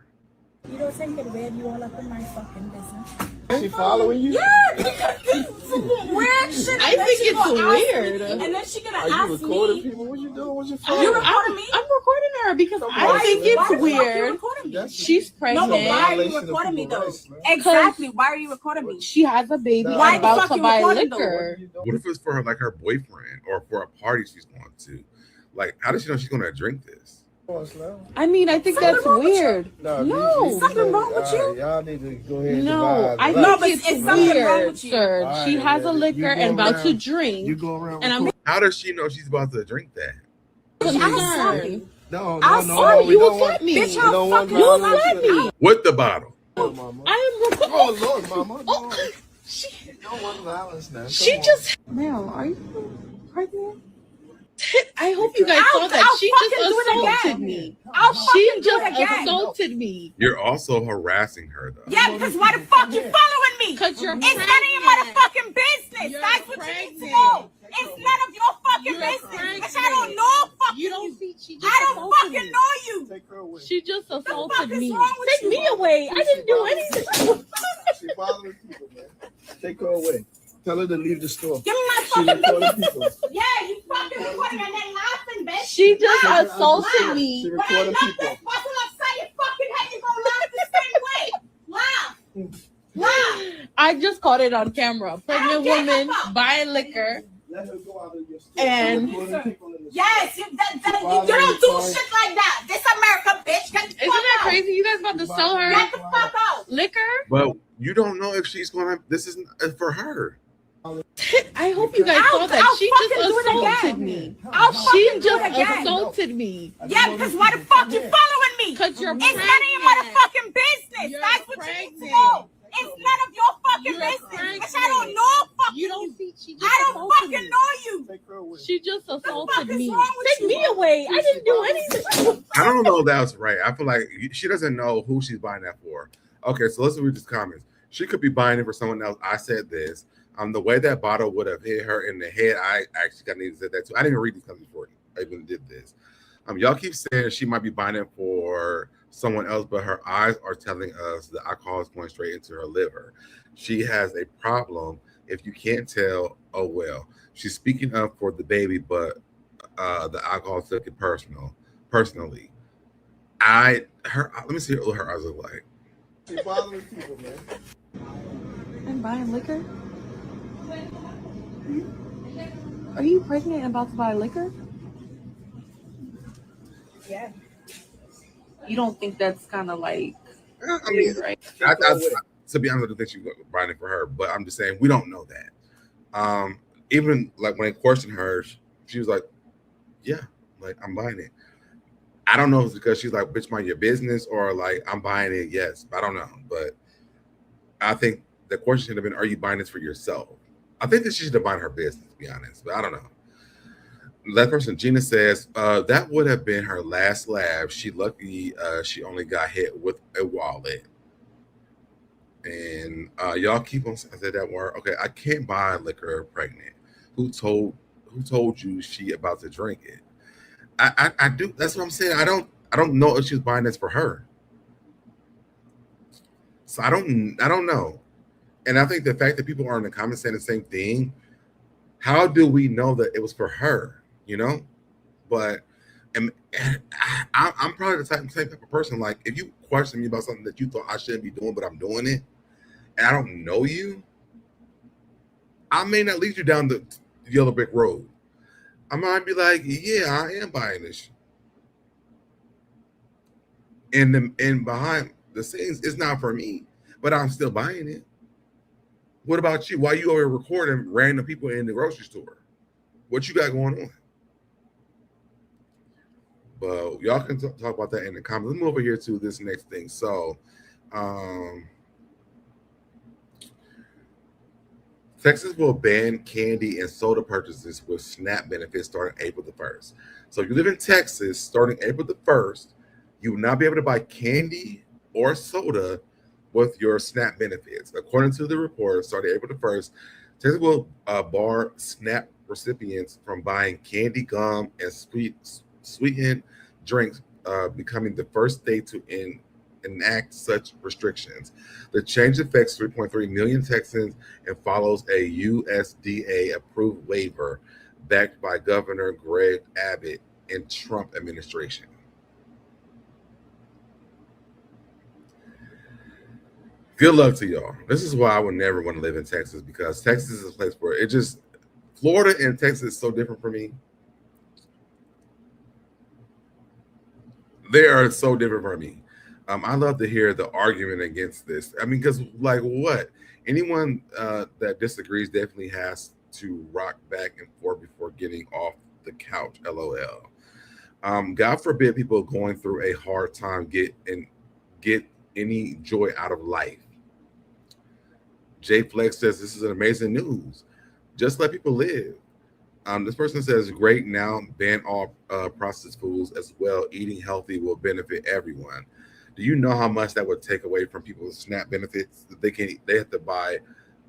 You don't think it weird? You all up in my fucking business. She following you? Yeah, because it's weird shit. I think it's weird. And then she gonna Are ask you recording me. people? What you doing? What's your phone? You recording me? I'm recording her because I think it's weird. She's pregnant. No, but why are you recording me though? Exactly. Why are you recording me? She has a baby. Why I'm about the fuck to you buy recording liquor. What if it's for her, like her boyfriend, or for a party she's going to? Like, how does she know she's gonna drink this? I mean, I think that's weird. No, something wrong with you? Y'all need to go ahead. No, I think it's weird, sir. She has a liquor and about to drink. You go around. And I'm How does she know she's about to drink that? concerned. No. You will let me. Bitch, how fucking You will let me. With the bottle. I am recording. Oh Lord, Mama. Oh, No. Don't want violence now. she just. Mel, are you pregnant? I hope you guys saw that. She just assaulted me. She just assaulted me. You're also harassing her, though. Yeah, because why the fuck you following me? Because you're It's none of your motherfucking business. You're That's what you need to pregnant. know. It's none of your fucking You're business. pregnant. Bitch, I don't know fucking You don't see. She just I don't assaulted fucking me. know you. Take her away. She just fuck assaulted is me. wrong with Take you? me away. I didn't do anything. She bothering people, man. Take her away. Tell her to leave the store. Give me my She fucking recording people. Yeah, you fucking recording and then laughing, bitch. She just Laugh. assaulted She me. When I recording knock people. this bottle upside your fucking head, you gonna laugh the same way. Laugh. Laugh. I just caught it on camera. Pregnant I don't give a woman fuck. buying liquor. Let her go out of your store. And- Recording people in the Yes, you don't do shit like that. This America, bitch. Get the Isn't fuck that out. crazy? You guys about to sell her Get the fuck out. liquor? But you don't know if she's gonna. This isn't for her. I hope you guys saw that. I'll She fucking just do it assaulted again. me. I'll She fucking do just it again. assaulted me. Yeah, because why the fuck you following me? Because you're It's none of your pregnant. motherfucking business. You're That's what you need to pregnant. know. It's none of your fucking business. Bitch, I don't know fucking you. I don't fucking know you. She just assaulted me. Take me away. I didn't do anything. I don't know if that's right. I feel like she doesn't know who she's buying that for. Okay, so let's read these comments. She could be buying it for someone else. I said this. The way that bottle would have hit her in the head, I actually got to say that too. I didn't even read these comments before I even did this. Y'all keep saying she might be buying it for someone else, but her eyes are telling us the alcohol is going straight into her liver. She has a problem. If you can't tell, oh well. She's speaking up for the baby, but the alcohol took it personally. Let me see what her eyes look like. You're bothering people, man. I'm buying liquor? Are you pregnant and about to buy liquor? Yeah. You don't think that's kind of like I mean, right? To be honest, I think she was buying it for her, but I'm just saying we don't know that. Even like when I questioned her, she was like, "Yeah, like I'm buying it." I don't know if it's because she's like, "Bitch, mind your business," or like, "I'm buying it." Yes, I don't know, but I think the question should have been, "Are you buying this for yourself?" I think that she should have bought her business, to be honest, but I don't know. That person, Gina, says that would have been her last laugh. She lucky she only got hit with a wallet. And y'all keep on saying that word. Okay, I can't buy liquor pregnant. Who told you she about to drink it? I do. That's what I'm saying. I don't know if she's buying this for her. So I don't know. And I think the fact that people are in the comments saying the same thing, how do we know that it was for her? You know, but and I'm probably the same type of person. Like, if you question me about something that you thought I shouldn't be doing, but I'm doing it, and I don't know you, I may not lead you down the yellow brick road. I might be like, yeah, I am buying this. And behind the scenes, it's not for me, but I'm still buying it. What about you? Why you over recording random people in the grocery store? What you got going on? But y'all can talk about that in the comments. Let's move over here to this next thing. So, Texas will ban candy and soda purchases with SNAP benefits starting April the 1st. So if you live in Texas, starting April the 1st, you will not be able to buy candy or soda with your SNAP benefits. According to the report, starting April the 1st, Texas will bar SNAP recipients from buying candy, gum, and sweetened drinks, becoming the first state to enact such restrictions. The change affects 3.3 million Texans and follows a USDA-approved waiver backed by Governor Greg Abbott and Trump administration. Good luck to y'all. This is why I would never want to live in Texas, because Texas is a place where Florida and Texas is so different for me. They are so different for me. I love to hear the argument against this. I mean, because like what? Anyone that disagrees definitely has to rock back and forth before getting off the couch. LOL. God forbid people going through a hard time get any joy out of life. Jay Flex says this is an amazing news. Just let people live. This person says, great, now ban all processed foods as well. Eating healthy will benefit everyone. Do you know how much that would take away from people's SNAP benefits? They have to buy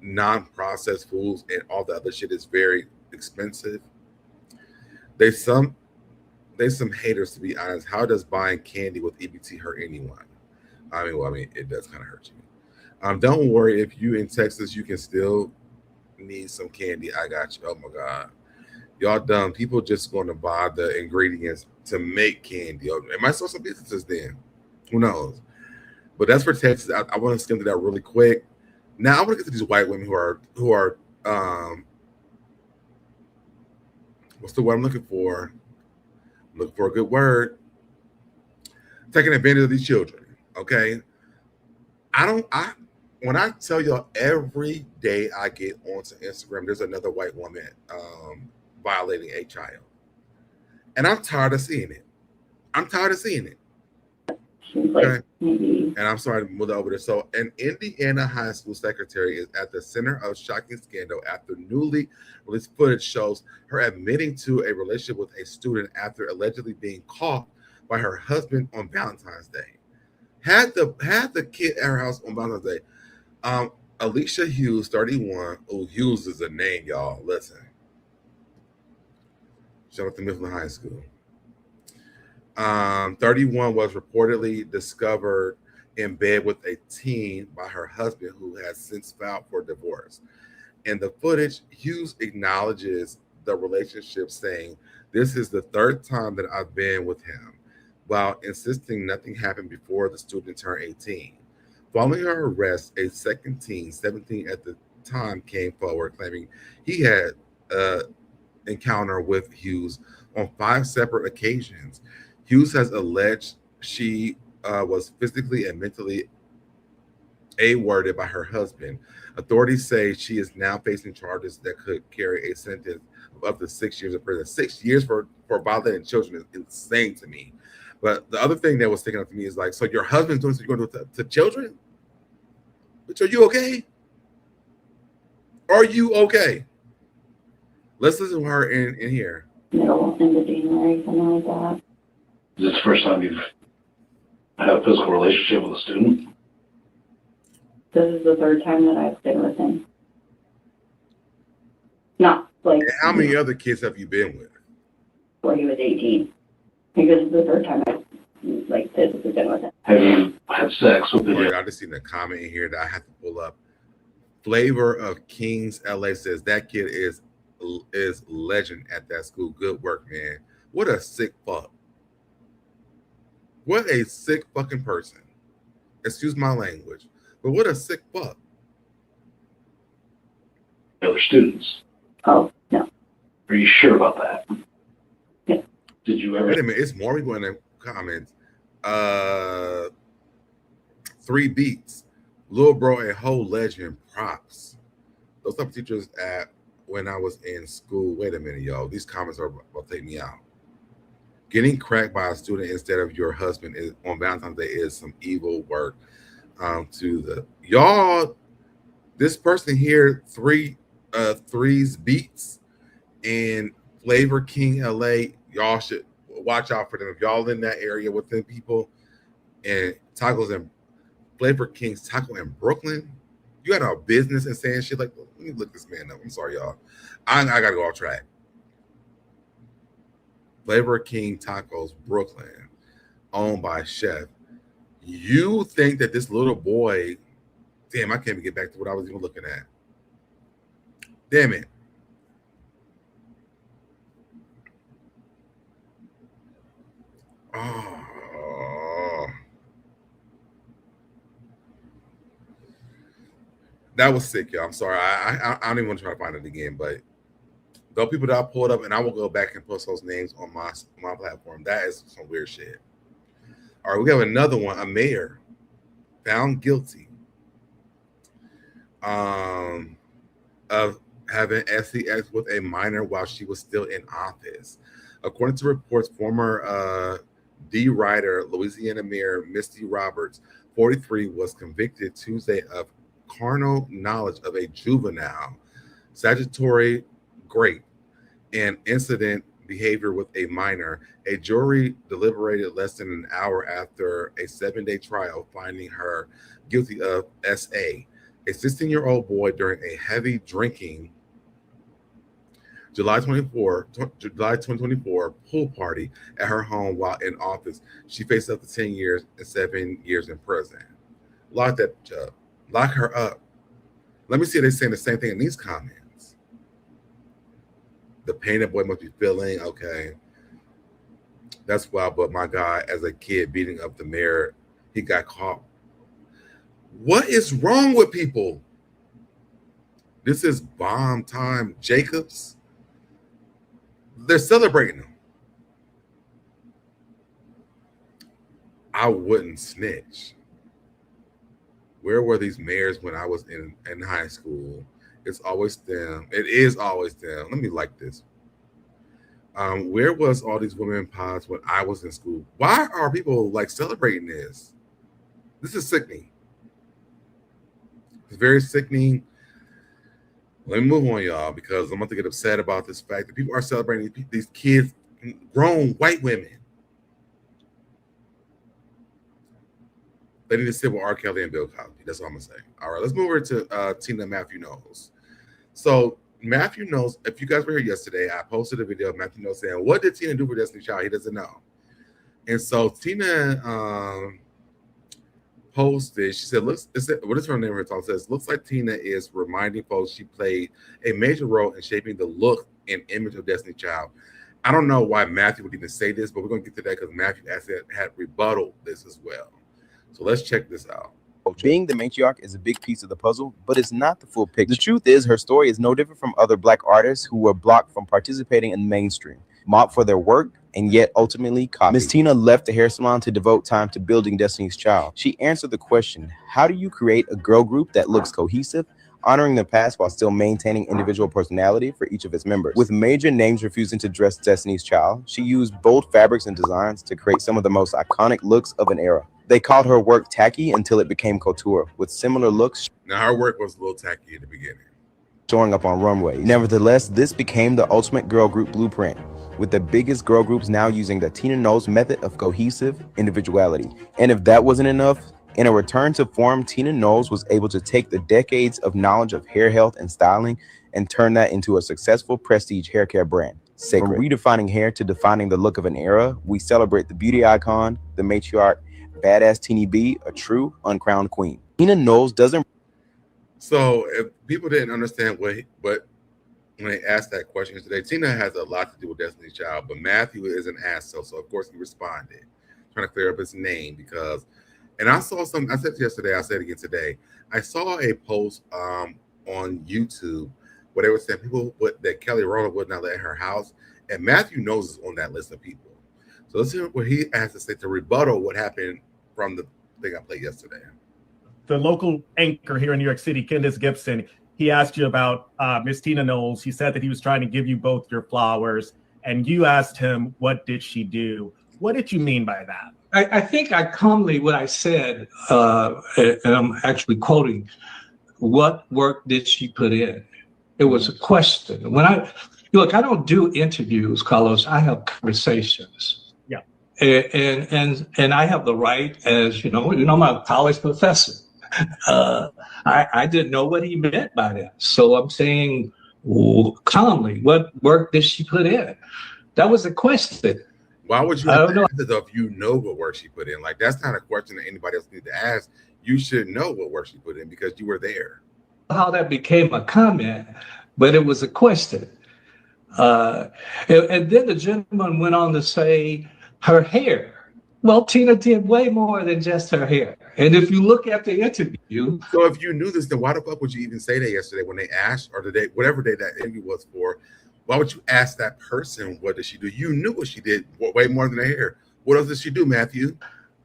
non-processed foods, and all the other shit is very expensive. There's some haters, to be honest. How does buying candy with EBT hurt anyone? I mean, it does kind of hurt you. Don't worry, if you in Texas, you can still need some candy. I got you. Oh my God. Y'all dumb. People just going to buy the ingredients to make candy. It might start some businesses then. Who knows? But that's for Texas. I want to skim through that really quick. Now I want to get to these white women who are what's the word I'm looking for? I'm looking for a good word. Taking advantage of these children. Okay. When I tell y'all every day I get onto Instagram, there's another white woman violating a child. And I'm tired of seeing it. Okay. And I'm sorry to move over there. So, an Indiana high school secretary is at the center of shocking scandal after newly released footage shows her admitting to a relationship with a student after allegedly being caught by her husband on Valentine's Day. Had the kid at her house on Valentine's Day. Alicia Hughes, 31. Oh, Hughes is a name, y'all. Listen. Shout out to Mifflin High School. 31 was reportedly discovered in bed with a teen by her husband, who has since filed for divorce. In the footage, Hughes acknowledges the relationship, saying, "This is the third time that I've been with him," while insisting nothing happened before the student turned 18. Following her arrest, a second teen, 17 at the time, came forward claiming he had encounter with Hughes on 5 separate occasions. Hughes has alleged she was physically and mentally A-worded by her husband. Authorities say she is now facing charges that could carry a sentence of up to 6 years in prison. 6 years for violating children is insane to me. But the other thing that was sticking out to me is like, so your husband's doing something you're going to do to children? But are you okay? Are you okay? Let's listen to her in here. Middle into January, something like that. Is this the first time you've had a physical relationship with a student? This is the third time that I've been with him. Not like. And how many other kids have you been with? Before he was 18. Because it's the third time I've like physically been with him. Have you had sex with him? I just seen a comment in here that I have to pull up. Flavor of Kings LA says that kid is legend at that school. Good work, man. What a sick fuck. What a sick fucking person. Excuse my language, but what a sick fuck. Other students? Oh, no. Are you sure about that? Yeah. Did you ever? Wait a minute, it's more people in the comments. 3 beats. Lil bro, a whole legend. Props. Those type of teachers at when I was in school. Wait a minute, y'all. These comments are about to take me out. Getting cracked by a student instead of your husband is on Valentine's Day is some evil work. To the y'all, this person here, threes beats and Flavor King LA. Y'all should watch out for them. If y'all in that area with them people and tacos and Flavor King's Taco in Brooklyn, you got a business and saying shit like, let me look this man up. I'm sorry, y'all. I gotta go off track. Flavor King Tacos, Brooklyn, owned by Chef. You think that this little boy, damn, I can't even get back to what I was even looking at. Damn it. Oh. That was sick, y'all. I'm sorry. I don't even want to try to find it again, but those people that I pulled up, and I will go back and post those names on my platform. That is some weird shit. All right, we have another one. A mayor found guilty of having sex with a minor while she was still in office. According to reports, former D. Ryder, Louisiana Mayor Misty Roberts, 43, was convicted Tuesday of carnal knowledge of a juvenile, statutory rape, and incident behavior with a minor. A jury deliberated less than an hour after a 7-day trial, finding her guilty of SA, a 16-year-old boy during a heavy drinking July 2024 pool party at her home while in office. She faced up to 10 years and 7 years in prison. Lock her up. Let me see if they're saying the same thing in these comments. The pain that boy must be feeling. Okay. That's wild, but my God, as a kid beating up the mayor, he got caught. What is wrong with people? This is bomb time. Jacobs. They're celebrating them. I wouldn't snitch. Where were these mayors when I was in high school? It's always them. It is always them. Let me like this. Where was all these women pods when I was in school? Why are people like celebrating this? This is sickening. It's very sickening. Let me move on, y'all, because I'm about to get upset about this fact that people are celebrating these kids, grown white women. They need to sit with R. Kelly and Bill Cosby. That's all I'm going to say. All right, let's move over to Tina Matthew Knowles. So Matthew Knowles, if you guys were here yesterday, I posted a video of Matthew Knowles saying, what did Tina do for Destiny's Child? He doesn't know. And so Tina posted, she said, what is her name? Her talk says, looks like Tina is reminding folks she played a major role in shaping the look and image of Destiny's Child. I don't know why Matthew would even say this, but we're going to get to that because Matthew had rebutted this as well. So let's check this out. Being the matriarch is a big piece of the puzzle, but it's not the full picture. The truth is, her story is no different from other Black artists who were blocked from participating in the mainstream, mocked for their work, and yet ultimately copied. Miss Tina left the hair salon to devote time to building Destiny's Child. She answered the question, how do you create a girl group that looks cohesive, honoring the past while still maintaining individual personality for each of its members? With major names refusing to dress Destiny's Child, she used bold fabrics and designs to create some of the most iconic looks of an era. They called her work tacky until it became couture, with similar looks. Now, her work was a little tacky at the beginning, showing up on runways. Nevertheless, this became the ultimate girl group blueprint, with the biggest girl groups now using the Tina Knowles method of cohesive individuality. And if that wasn't enough, in a return to form, Tina Knowles was able to take the decades of knowledge of hair health and styling and turn that into a successful prestige hair care brand. Sacred. From redefining hair to defining the look of an era, we celebrate the beauty icon, the matriarch, badass Teeny B, a true uncrowned queen. Tina Knowles doesn't. So if people didn't understand what when they asked that question today, Tina has a lot to do with Destiny's Child, but Matthew isn't asked so of course he responded, trying to clear up his name because. And I saw something, I said it yesterday, I said it again today. I saw a post on YouTube where they were saying people that Kelly Rowland would not let in her house, and Matthew Knowles is on that list of people. So let's hear what he has to say to rebuttal what happened from the thing I played yesterday. The local anchor here in New York City, Candace Gibson, he asked you about Miss Tina Knowles. He said that he was trying to give you both your flowers, and you asked him, what did she do? What did you mean by that? I think I calmly what I said, and I'm actually quoting, what work did she put in? It was a question. When I don't do interviews, Carlos, I have conversations. Yeah. And I have the right, as you know, I'm a college professor. I didn't know what he meant by that. So I'm saying calmly, what work did she put in? That was a question. Why would you ask it though if you know what work she put in? Like, that's not a question that anybody else needs to ask. You should know what work she put in because you were there. How that became a comment, but it was a question. And then the gentleman went on to say her hair. Well, Tina did way more than just her hair. And if you look at the interview. So if you knew this, then why the fuck would you even say that yesterday when they asked, or today, whatever day that interview was for? Why would you ask that person, what did she do? You knew what she did way more than her hair. What else did she do, Matthew?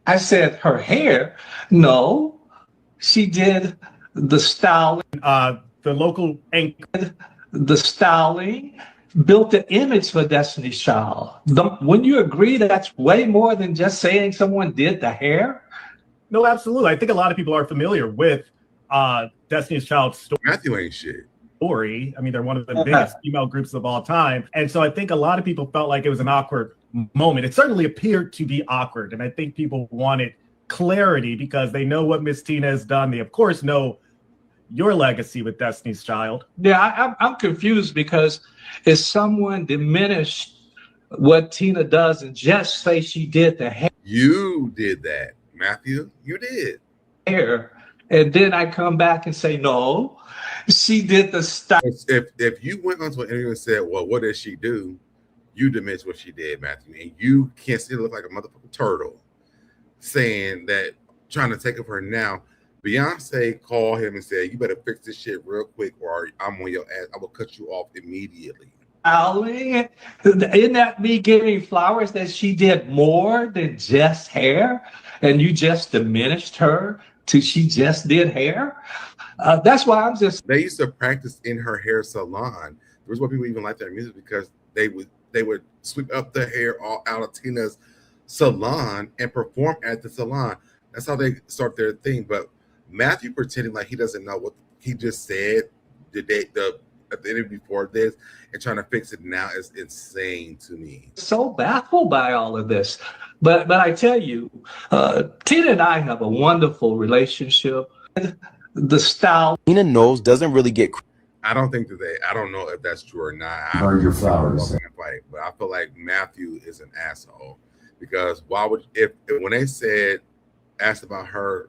I said her hair. No, she did the styling. The local anchor. The styling, built the image for Destiny's Child. Wouldn't you agree that that's way more than just saying someone did the hair? No, absolutely. I think a lot of people are familiar with Destiny's Child's story. Matthew ain't shit. I mean, they're one of the biggest female groups of all time. And so I think a lot of people felt like it was an awkward moment. It certainly appeared to be awkward. And I think people wanted clarity because they know what Miss Tina has done. They, of course, know your legacy with Destiny's Child. Yeah, I'm confused because if someone diminished what Tina does and just say she did the hair. You did that, Matthew. You did. Hair. And then I come back and say, no, she did the style. If you went onto an interview and said, well, what did she do? You diminished what she did, Matthew. And you can't still look like a motherfucking turtle saying that, trying to take it for her now. Beyonce called him and said, you better fix this shit real quick or I'm on your ass. I will cut you off immediately. Isn't that me giving flowers that she did more than just hair? And you just diminished her till she just did hair? That's why I'm just... They used to practice in her hair salon. The reason why people even like their music because they would they would sweep up the hair all out of Tina's salon and perform at the salon. That's how they start their thing. But Matthew pretending like he doesn't know what he just said at the interview before this and trying to fix it now is insane to me. So baffled by all of this. But I tell you, Tina and I have a wonderful relationship. The style. Tina Knowles doesn't really get. I don't think that I don't know if that's true or not. Burn your flowers. But I feel like Matthew is an asshole because why would if when they asked about her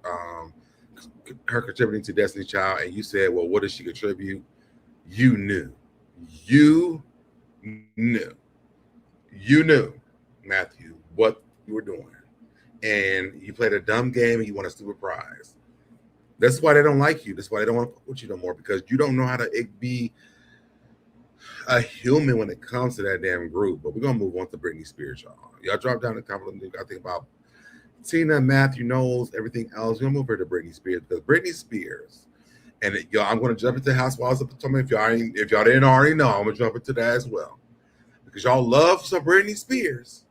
contributing to Destiny Child and you said, well, what does she contribute? You knew, Matthew, what you were doing, and you played a dumb game and you won a stupid prize. That's why they don't like you. That's why they don't want to fuck with you no more, because you don't know how to be a human when it comes to that damn group. But we're gonna move on to Britney Spears, y'all. Y'all drop down the comment. I think about Tina, Matthew, Knowles, everything else. We're gonna move over to Britney Spears because Britney Spears, and y'all, I'm gonna jump into Housewives of Potomac. If y'all didn't already know, I'm gonna jump into that as well because y'all love some Britney Spears.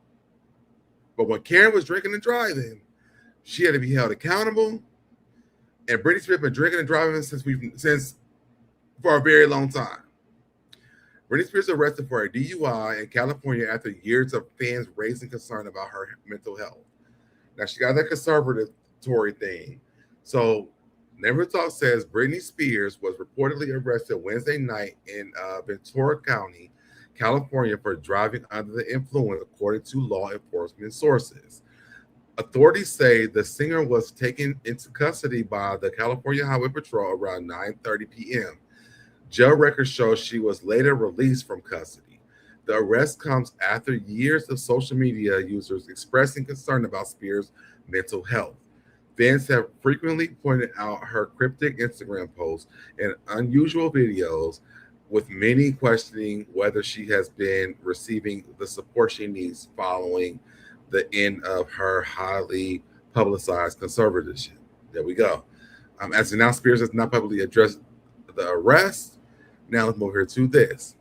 But when Karen was drinking and driving, she had to be held accountable. And Britney Spears been drinking and driving since for a very long time. Britney Spears arrested for a DUI in California after years of fans raising concern about her mental health. Now she got that conservatory thing. So Never Talk says Britney Spears was reportedly arrested Wednesday night in Ventura County, California for driving under the influence, according to law enforcement sources. Authorities say the singer was taken into custody by the California Highway Patrol around 9:30 p.m. Jail records show she was later released from custody. The arrest comes after years of social media users expressing concern about Spears' mental health. Fans have frequently pointed out her cryptic Instagram posts and unusual videos, with many questioning whether she has been receiving the support she needs following the end of her highly publicized conservatorship. There we go. As of now, Spears has not publicly addressed the arrest. Now let's move here to this.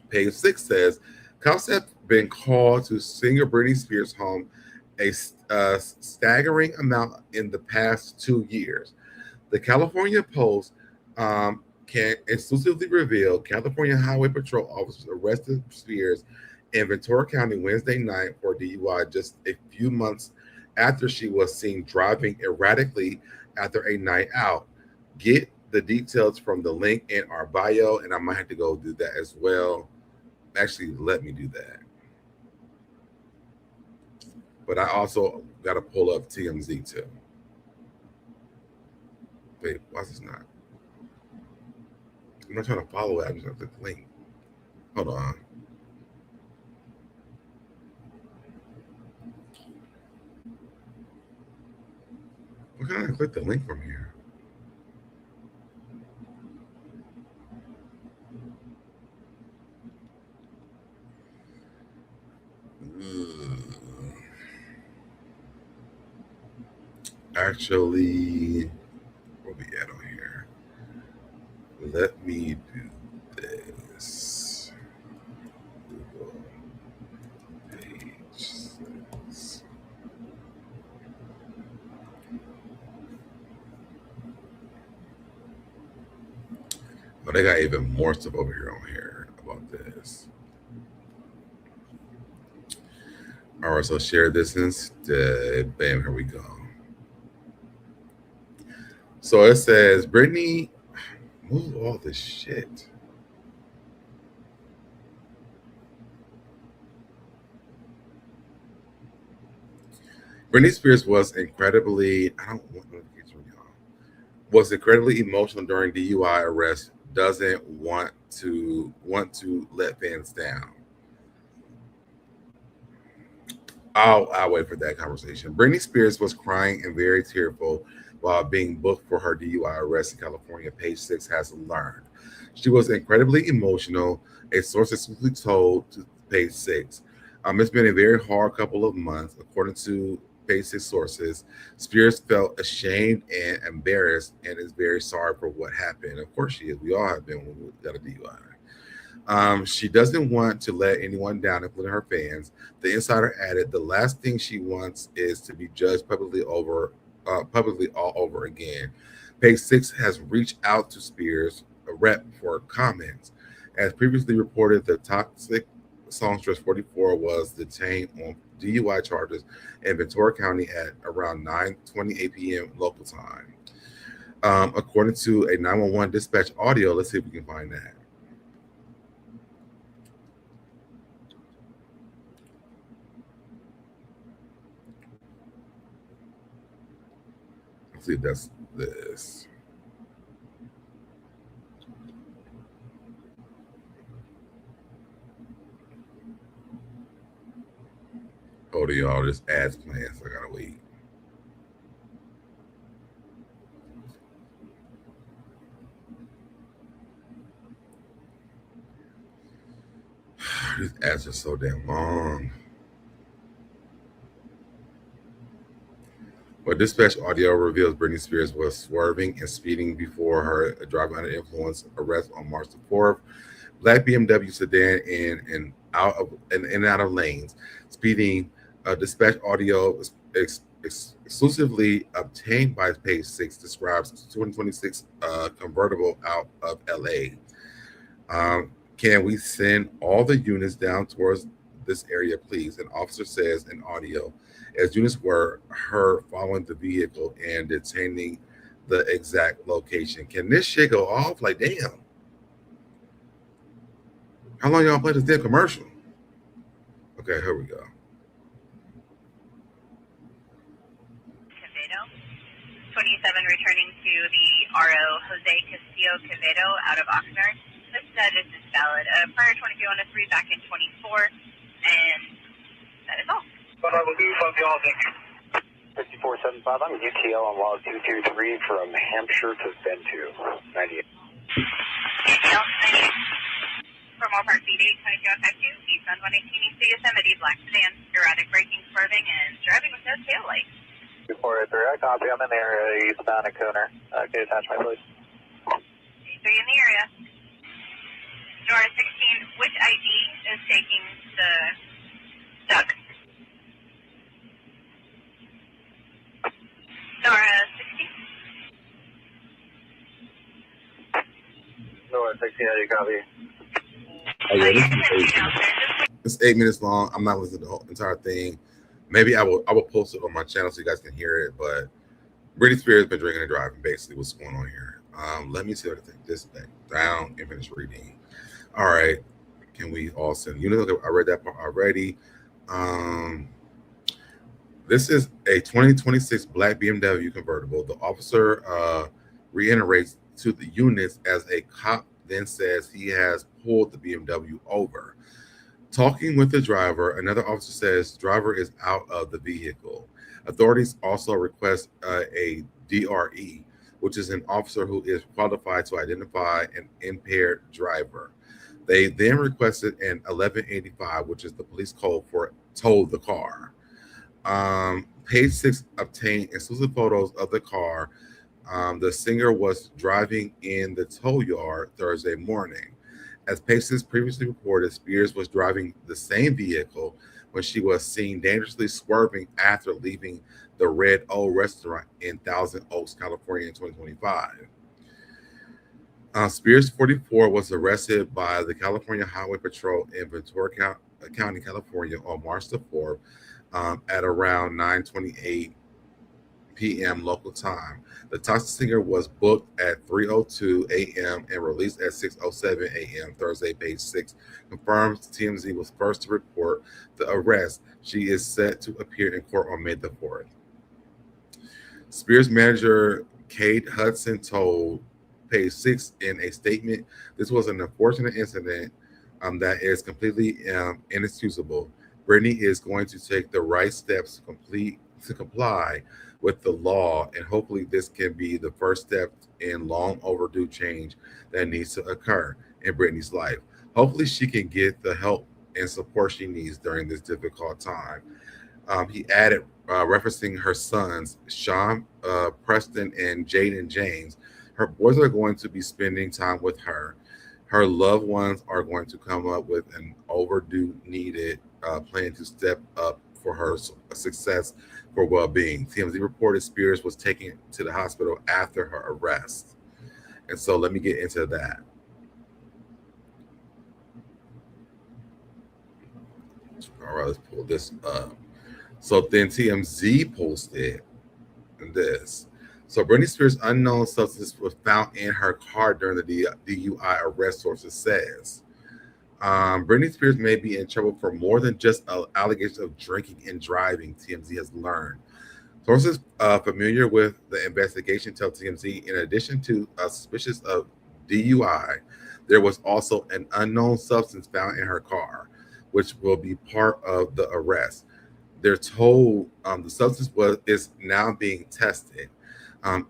Page 6 says, cops have been called to singer Britney Spears' home a staggering amount in the past 2 years. The California Post can exclusively reveal California Highway Patrol officers arrested Spears in Ventura County Wednesday night for DUI just a few months after she was seen driving erratically after a night out. Get the details from the link in our bio, and I might have to go do that as well. Actually, let me do that. But I also got to pull up TMZ too. Wait, why is this not? I'm not trying to follow it. I just have to link. Hold on. Why can't I click the link from here? Actually, where we at on here? Let me do this. Google page 6. Oh, they got even more stuff over here on here about this. All right, so share this instead. Bam, here we go. So it says, Britney, move all this shit. Britney Spears was incredibly, was incredibly emotional during DUI arrest. Doesn't want to let fans down. I'll wait for that conversation. Britney Spears was crying and very tearful while being booked for her DUI arrest in California, Page 6 has learned. She was incredibly emotional, a source exclusively told to Page 6. It's been a very hard couple of months, according to Page 6 sources. Spears felt ashamed and embarrassed and is very sorry for what happened. Of course she is. We all have been when we got a DUI. She doesn't want to let anyone down, including her fans. The insider added, the last thing she wants is to be judged publicly all over again. Page Six has reached out to Spears, a rep, for comments. As previously reported, the toxic songstress 44 was detained on DUI charges in Ventura County at around 9:28 p.m. local time. According to a 911 dispatch audio, let's see if we can find that. Let's see if that's this. Hold on, y'all. This ad's playing, so I gotta wait. These ads are so damn long. But dispatch audio reveals Britney Spears was swerving and speeding before her driving under influence arrest on March the 4th. Black BMW sedan in and out of lanes. Speeding. Dispatch audio exclusively obtained by Page Six describes 2026 convertible out of LA. Can we send all the units down towards this area, please? An officer says in audio, as units were heard following the vehicle and detaining the exact location. Can this shit go off? Like, damn. How long y'all play this damn commercial? Okay, here we go. 27 returning to the RO Jose Cascio Quevedo out of Oxnard. This status is valid. Prior 2203 back in 24, and that is all. 5475, I'm UTL on log 223 from Hampshire to Ventura, 98. UTL 98. For more Park B8, 2252, eastbound 118 East to Yosemite, black sedan, erratic braking, swerving, and driving with no tail light. 2483, I copy. I'm in the area eastbound at Cooner. Can you attach my please? 83 in the area. Nora 16, which ID is taking the duck? Nora 16. Nora 16, how do you copy? Oh, yeah, this is 8 minutes long. I'm not listening to the whole entire thing. Maybe I will post it on my channel so you guys can hear it. But Britney Spears has been drinking and driving. Basically, what's going on here? Let me see what I think. This thing down and finish reading. All right. Can we all send units? I read that part already. This is a 2026 black BMW convertible. The officer reiterates to the units as a cop then says he has pulled the BMW over. Talking with the driver, another officer says driver is out of the vehicle. Authorities also request a DRE, which is an officer who is qualified to identify an impaired driver. They then requested an 1185, which is the police code for tow the car. Page 6 obtained exclusive photos of the car. The singer was driving in the tow yard Thursday morning. As Page 6 previously reported, Spears was driving the same vehicle when she was seen dangerously swerving after leaving the Red O restaurant in Thousand Oaks, California in 2025. Spears, 44, was arrested by the California Highway Patrol in Ventura County, California on March the 4th at around 9:28 p.m. local time. The toxic singer was booked at 3:02 a.m. and released at 6:07 a.m. Thursday. Page 6 confirms TMZ was first to report the arrest. She is set to appear in court on May the 4th. Spears manager Kate Hudson told Page 6 in a statement, "This was an unfortunate incident that is completely inexcusable. Britney is going to take the right steps to comply with the law, and hopefully this can be the first step in long overdue change that needs to occur in Britney's life. Hopefully she can get the help and support she needs during this difficult time." He added, referencing her sons, Sean, Preston, and Jaden James, her boys are going to be spending time with her. Her loved ones are going to come up with an overdue needed plan to step up for her success for well-being. TMZ reported Spears was taken to the hospital after her arrest. And so let me get into that. All right, let's pull this up. So then TMZ posted this. So Britney Spears' unknown substance was found in her car during the DUI arrest, sources says. Britney Spears may be in trouble for more than just allegations of drinking and driving, TMZ has learned. Sources familiar with the investigation tell TMZ, in addition to suspicious of DUI, there was also an unknown substance found in her car, which will be part of the arrest. They're told the substance is now being tested.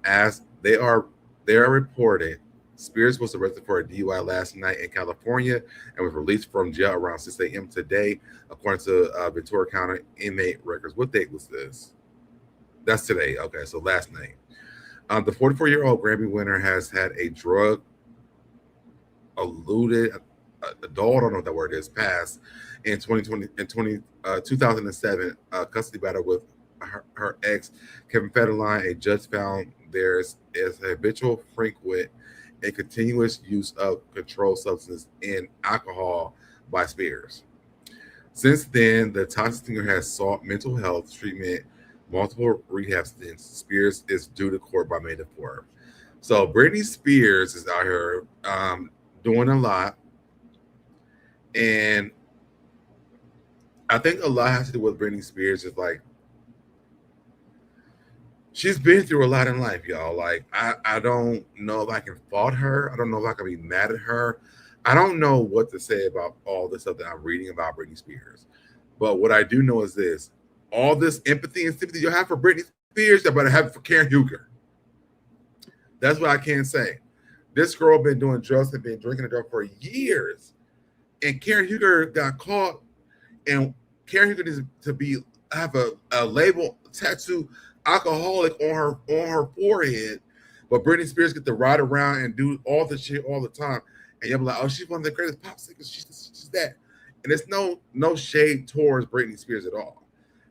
As they are reported, Spears was arrested for a DUI last night in California and was released from jail around 6 a.m. today, according to Ventura County inmate records. What date was this? That's today. Okay, so last night. The 44-year-old Grammy winner has had a drug eluded adult, I don't know what that word is, passed in 2007 custody battle with her ex, Kevin Federline. A judge found there is a habitual, frequent, and continuous use of controlled substances and alcohol by Spears. Since then, the toxic singer has sought mental health treatment, multiple rehab stints. Spears is due to court by May the 4th. So Britney Spears is out here doing a lot. And I think a lot has to do with Britney Spears is like, she's been through a lot in life, y'all. Like, I don't know if I can fault her. I don't know if I can be mad at her. I don't know what to say about all this stuff that I'm reading about Britney Spears. But what I do know is this. All this empathy and sympathy you have for Britney Spears, you better have it for Karen Huger. That's what I can say. This girl been doing drugs and been drinking a drug for years. And Karen Huger got caught. And Karen Huger needs to have a label tattoo alcoholic on her forehead, but Britney Spears get to ride around and do all the shit all the time, and you'll be like, oh, she's one of the greatest pop singers. She's that, and it's no shade towards Britney Spears at all,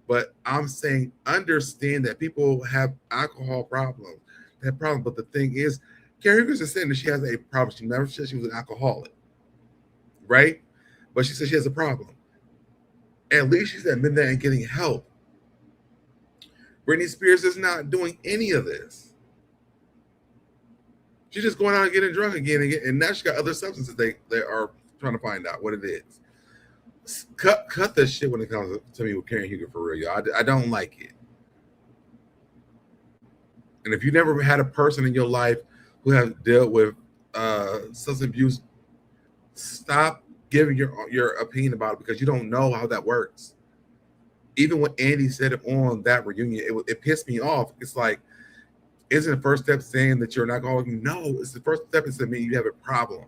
but I'm saying understand that people have alcohol problems, but the thing is, Karen Huger's just saying that she has a problem. She never said she was an alcoholic, right? But she said she has a problem. At least she's admitting that and getting help. Britney Spears is not doing any of this. She's just going out and getting drunk again, and now she got other substances they are trying to find out what it is. Cut the shit when it comes to me with Karen Huger for real, y'all. I don't like it. And if you never had a person in your life who has dealt with substance abuse, stop giving your opinion about it because you don't know how that works. Even when Andy said it on that reunion, it pissed me off. It's like, isn't the first step saying that you're an alcoholic? No, it's the first step is to me you have a problem.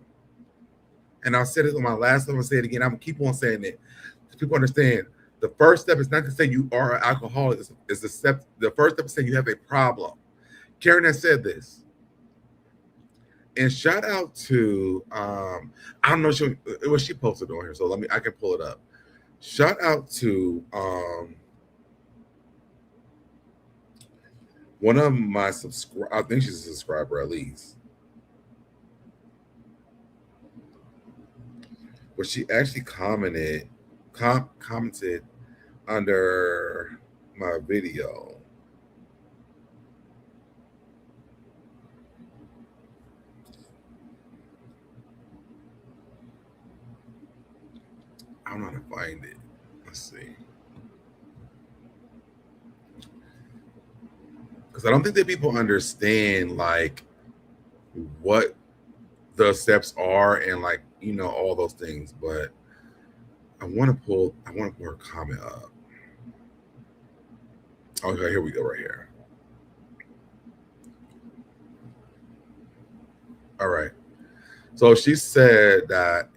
And I said it on my last time, I'll say it again. I'm gonna keep on saying it. So people understand the first step is not to say you are an alcoholic. It's the first step is saying you have a problem. Karen has said this. And shout out to I don't know what she posted on here, so I can pull it up. Shout out to one of my subscribers. I think she's a subscriber at least. But she actually commented under my video. I don't know how to find it. Let's see. Because I don't think that people understand like what the steps are and like, you know, all those things. But I want to pull her comment up. Okay, here we go right here. All right. So she said that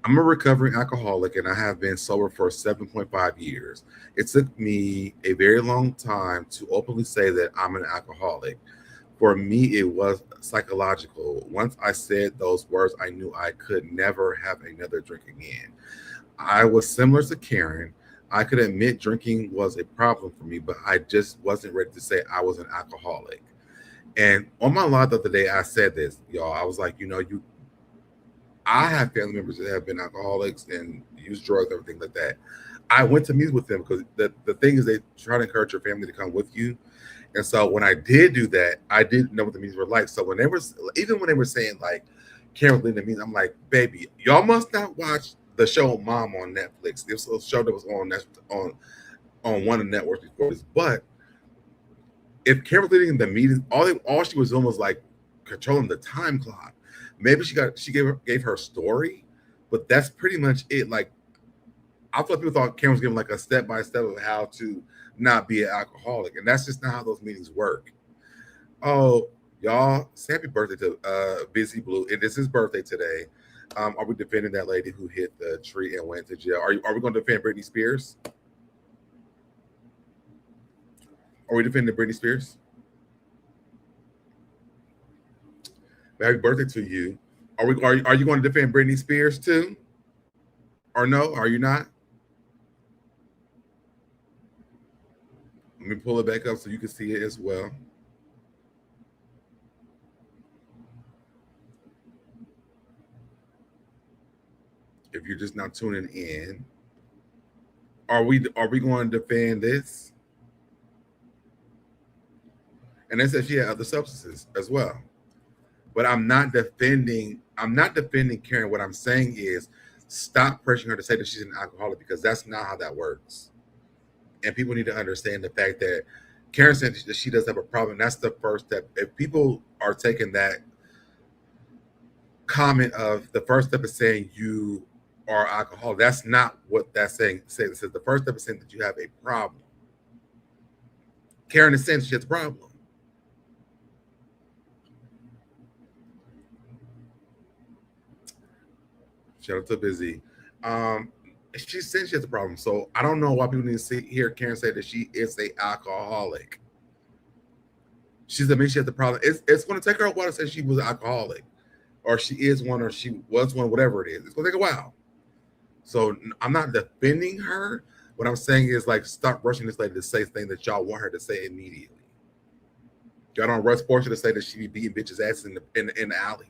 I'm a recovering alcoholic and I have been sober for 7.5 years. It took me a very long time to openly say that I'm an alcoholic. For me, it was psychological. Once I said those words, I knew I could never have another drink again. I was similar to Karen. I could admit drinking was a problem for me, but I just wasn't ready to say I was an alcoholic. And on my live the other day, I said this, y'all. I was like, I have family members that have been alcoholics and use drugs, everything like that. I went to meet with them because the thing is they try to encourage your family to come with you. And so when I did do that, I didn't know what the meetings were like. So when they were saying like Karen was leading the meetings, I'm like, baby, y'all must not watch the show Mom on Netflix. This was a show that was on one of the networks before this. But if Karen was leading the meetings, all she was doing was like controlling the time clock. Maybe she gave her story, but that's pretty much it. Like I thought people thought Karen was giving like a step by step of how to not be an alcoholic, and that's just not how those meetings work. Oh, y'all, happy birthday to Busy Blue. It is his birthday today. Are we defending that lady who hit the tree and went to jail? Are we going to defend Britney Spears? Are we defending Britney Spears? Happy birthday to you. Are you going to defend Britney Spears too? Or no? Are you not? Let me pull it back up so you can see it as well. If you're just not tuning in, are we going to defend this? And they said she had other substances as well. But I'm not defending Karen. What I'm saying is stop pressuring her to say that she's an alcoholic, because that's not how that works. And people need to understand the fact that Karen said that she does have a problem. That's the first step. If people are taking that comment of the first step is saying you are alcoholic, that's not what that's saying. It says the first step is saying that you have a problem. Karen is saying she has a problem. Shout out to Busy. She said she has a problem. So I don't know why people need to hear Karen say that she is an alcoholic. She has the problem. It's going to take her a while to say she was an alcoholic, or she is one, or she was one, whatever it is. It's going to take a while. So I'm not defending her. What I'm saying is, like, stop rushing this lady to say things that y'all want her to say immediately. Y'all don't rush Portia to say that she be beating bitches' ass in the alley.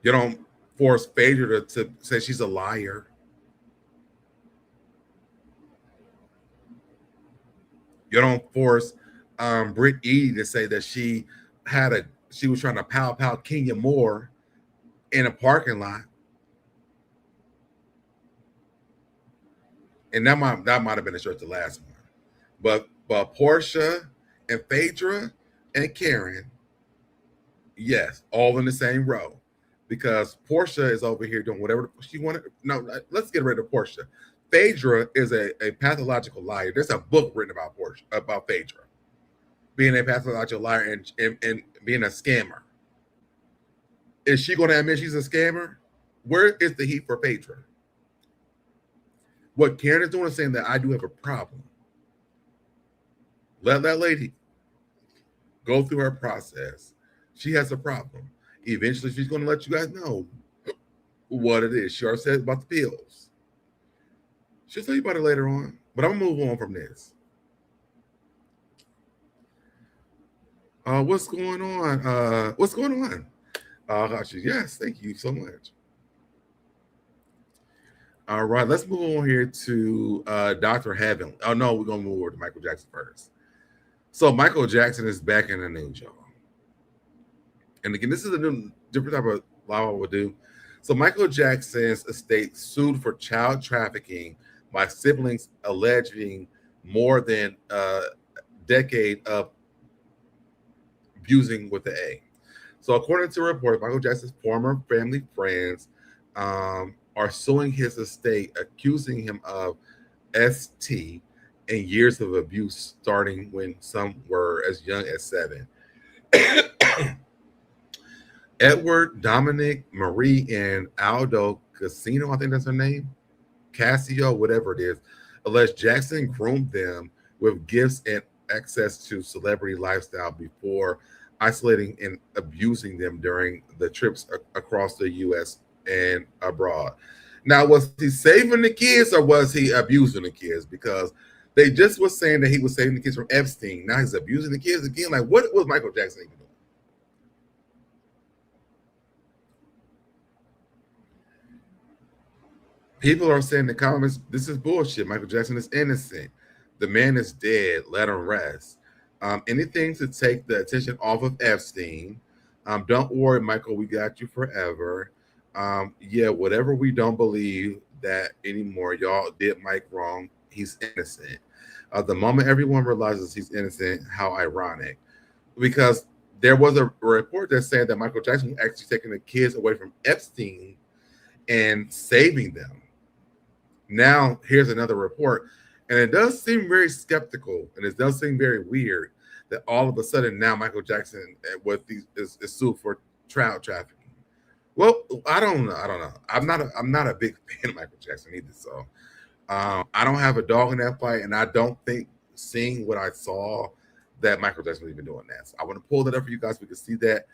You don't force Phaedra to say she's a liar. You don't force Britney to say that she was trying to pow Kenya Moore in a parking lot. And that might have been the last one. But Portia and Phaedra and Karen, yes, all in the same row. Because Portia is over here doing whatever she wanted. No, let's get rid of Portia. Phaedra is a pathological liar. There's a book written about Phaedra being a pathological liar and being a scammer. Is she going to admit she's a scammer? Where is the heat for Phaedra? What Karen is doing is saying that I do have a problem. Let that lady go through her process. She has a problem. Eventually, she's going to let you guys know what it is. She already said about the pills. She'll tell you about it later on. But I'm going to move on from this. What's going on? What's going on? Yes, thank you so much. All right, let's move on here to Dr. Heaven. Oh, no, we're going to move over to Michael Jackson first. So Michael Jackson is back in the news, y'all. And again, this is a new, different type of law I would do. So Michael Jackson's estate sued for child trafficking by siblings alleging more than a decade of abusing with the A. So according to reports, Michael Jackson's former family friends are suing his estate, accusing him of ST and years of abuse, starting when some were as young as 7. Edward, Dominic, Marie, and Aldo Casino, I think that's her name, Cassio, whatever it is, alleged Jackson groomed them with gifts and access to celebrity lifestyle before isolating and abusing them during the trips across the U.S. and abroad. Now, was he saving the kids or was he abusing the kids? Because they just was saying that he was saving the kids from Epstein. Now he's abusing the kids again. Like, what was Michael Jackson even doing? People are saying in the comments, this is bullshit. Michael Jackson is innocent. The man is dead. Let him rest. Anything to take the attention off of Epstein. Don't worry, Michael. We got you forever. Yeah, whatever we don't believe that anymore. Y'all did Mike wrong. He's innocent. The moment everyone realizes he's innocent, how ironic. Because there was a report that said that Michael Jackson was actually taking the kids away from Epstein and saving them. Now, here's another report. And it does seem very skeptical, and it does seem very weird that all of a sudden now Michael Jackson is sued for child trafficking. Well, I don't know. I'm not a big fan of Michael Jackson either. So I don't have a dog in that fight, and I don't think seeing what I saw that Michael Jackson was even doing that. So I want to pull that up for you guys so we can see that.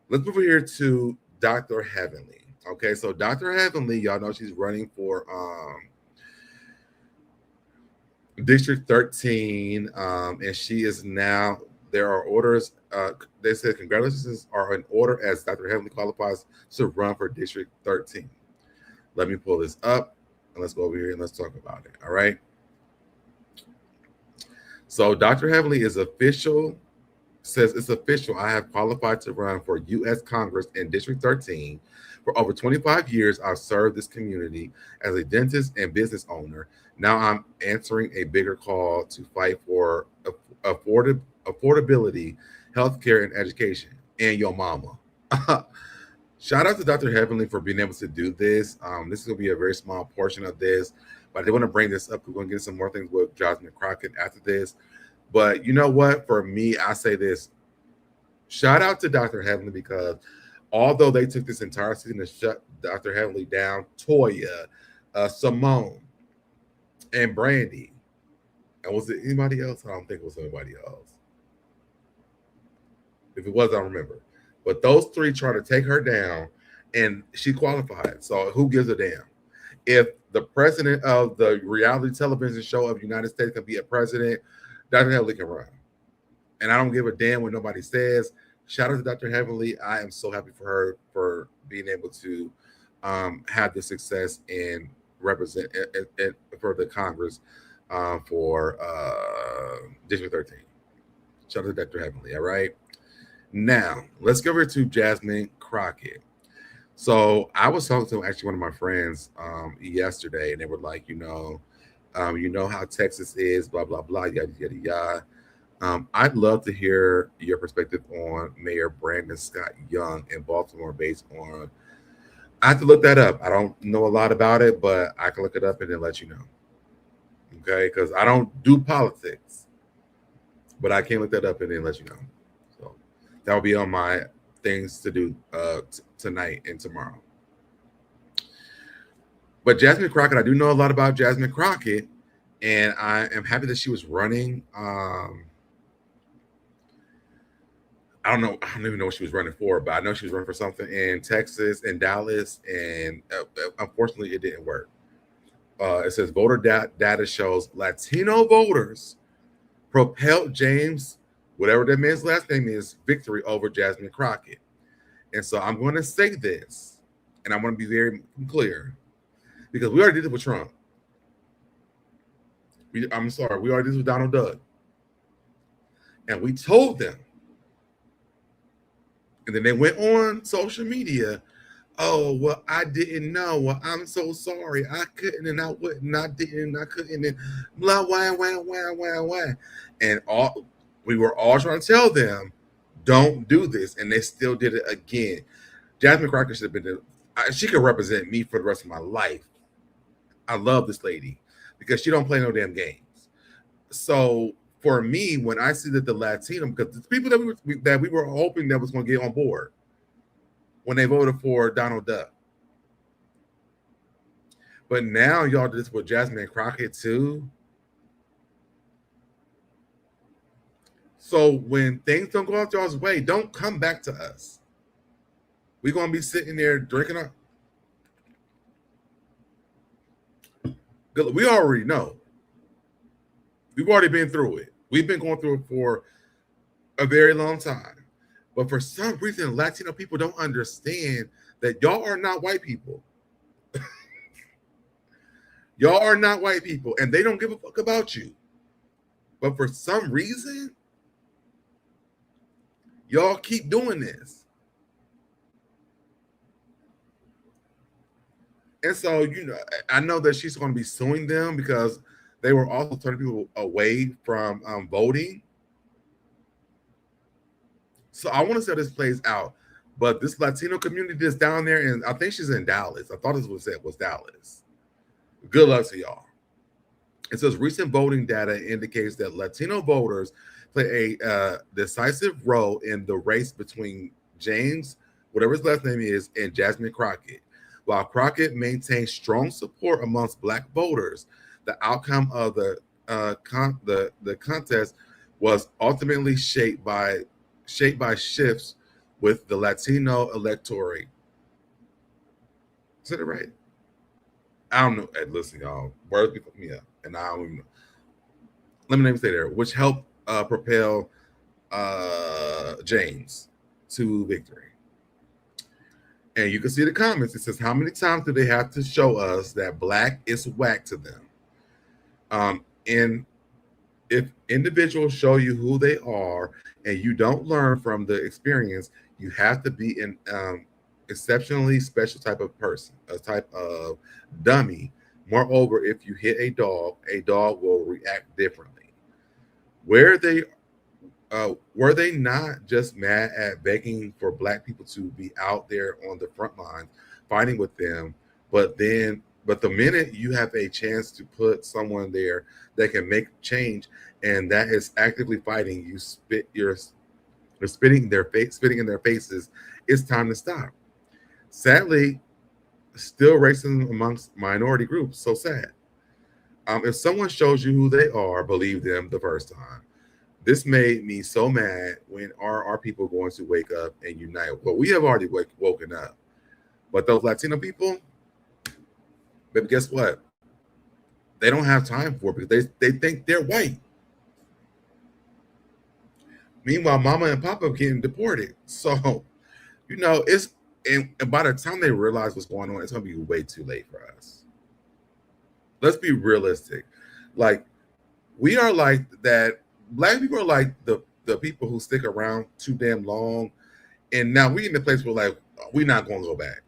Let's move over here to Dr. Heavenly. Okay, so Dr. Heavenly, y'all know she's running for District 13, and she is now, there are orders, they said congratulations are in order as Dr. Heavenly qualifies to run for District 13. Let me pull this up, and let's go over here and let's talk about it, all right? So Dr. Heavenly is official, says it's official. I have qualified to run for U.S. Congress in District 13. For over 25 years, I've served this community as a dentist and business owner. Now I'm answering a bigger call to fight for affordability, healthcare, and education. And your mama. Shout out to Dr. Heavenly for being able to do this. This is going to be a very small portion of this, but I did want to bring this up. We're going to get some more things with Jasmine Crockett after this. But you know what? For me, I say this. Shout out to Dr. Heavenly because although they took this entire season to shut Dr. Heavenly down, Toya, Simone, and Brandy, and was it anybody else? I don't think it was anybody else. If it was, I don't remember. But those three tried to take her down, and she qualified. So who gives a damn? If the president of the reality television show of the United States can be a president, Dr. Heavenly can run. And I don't give a damn what nobody says. Shout out to Dr. Heavenly. I am so happy for her for being able to have the success and represent it for the Congress for District 13. Shout out to Dr. Heavenly. All right. Now, let's go over to Jasmine Crockett. So I was talking to actually one of my friends yesterday, and they were like, you know how Texas is, blah, blah, blah, yada, yada, yada. I'd love to hear your perspective on Mayor Brandon Scott Young in Baltimore based on, I have to look that up. I don't know a lot about it, but I can look it up and then let you know. Okay, because I don't do politics, but I can look that up and then let you know. So that will be on my things to do tonight and tomorrow. But Jasmine Crockett, I do know a lot about Jasmine Crockett, and I am happy that she was running. I don't even know what she was running for, but I know she was running for something in Texas and Dallas, and unfortunately, it didn't work. It says voter data shows Latino voters propelled James, whatever that man's last name is, victory over Jasmine Crockett. And so I'm going to say this, and I want to be very clear, because we already did it with Trump. We already did this with Donald Duck. And we told them. And then they went on social media. Oh, well, I didn't know. Well, I'm so sorry. I couldn't and I wouldn't. I didn't. I couldn't. And blah, wah. And we were all trying to tell them, don't do this. And they still did it again. Jasmine Crockett should have been she could represent me for the rest of my life. I love this lady because she don't play no damn games. So for me, when I see that the Latino, because the people that we were hoping that was going to get on board when they voted for Donald Duck. But now y'all did this with Jasmine Crockett too. So when things don't go out y'all's way, don't come back to us. We're going to be sitting there drinking up. We already know. We've already been through it. We've been going through it for a very long time. But for some reason, Latino people don't understand that y'all are not white people. Y'all are not white people, and they don't give a fuck about you. But for some reason, y'all keep doing this. And so, you know, I know that she's going to be suing them because they were also turning people away from voting. So I want to see how this plays out. But this Latino community that's down there, and I think she's in Dallas. I thought this was Dallas. Good luck to y'all. It says recent voting data indicates that Latino voters play a decisive role in the race between James, whatever his last name is, and Jasmine Crockett. While Crockett maintains strong support amongst Black voters, the outcome of the contest was ultimately shaped by shifts with the Latino electorate. Is that right? I don't know. Hey, listen, y'all. Words be fucking me up, and I don't even know. Let me stay there, which helped propel James to victory. And you can see the comments. It says, how many times do they have to show us that Black is whack to them? And if individuals show you who they are and you don't learn from the experience, you have to be an exceptionally special type of person, a type of dummy. Moreover, if you hit a dog will react differently. Were they not just mad at begging for Black people to be out there on the front lines fighting with them, but the minute you have a chance to put someone there that can make change and that is actively fighting, you're spitting in their faces, it's time to stop. Sadly, still racism amongst minority groups. So sad. If someone shows you who they are, believe them the first time. This made me so mad. When are our people going to wake up and unite? Well, we have already woken up. But those Latino people, but guess what? They don't have time for it because they think they're white. Meanwhile, Mama and Papa are getting deported. So, you know, and by the time they realize what's going on, it's going to be way too late for us. Let's be realistic. Like, we are like that. Black people are like the people who stick around too damn long. And now we in the place where, like, we're not going to go back.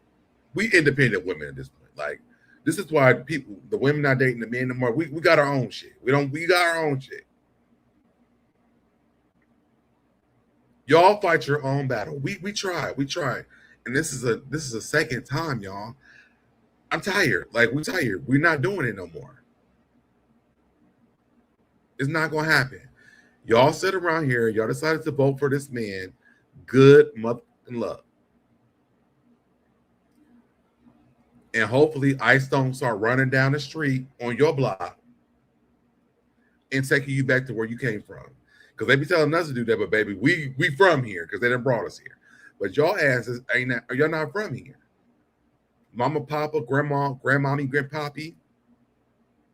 We independent women at this point. Like, this is why the women not dating the men no more. We got our own shit. We got our own shit. Y'all fight your own battle. We try. And this is a second time, y'all. I'm tired. Like, we're tired. We're not doing it no more. It's not gonna happen. Y'all sit around here, y'all decided to vote for this man. Good mother and luck. And hopefully ICE don't start running down the street on your block and taking you back to where you came from. Because they be telling us to do that, but baby, we from here because they done brought us here. But y'all asses y'all not from here. Mama, Papa, Grandma, Grandmommy, Grandpappy,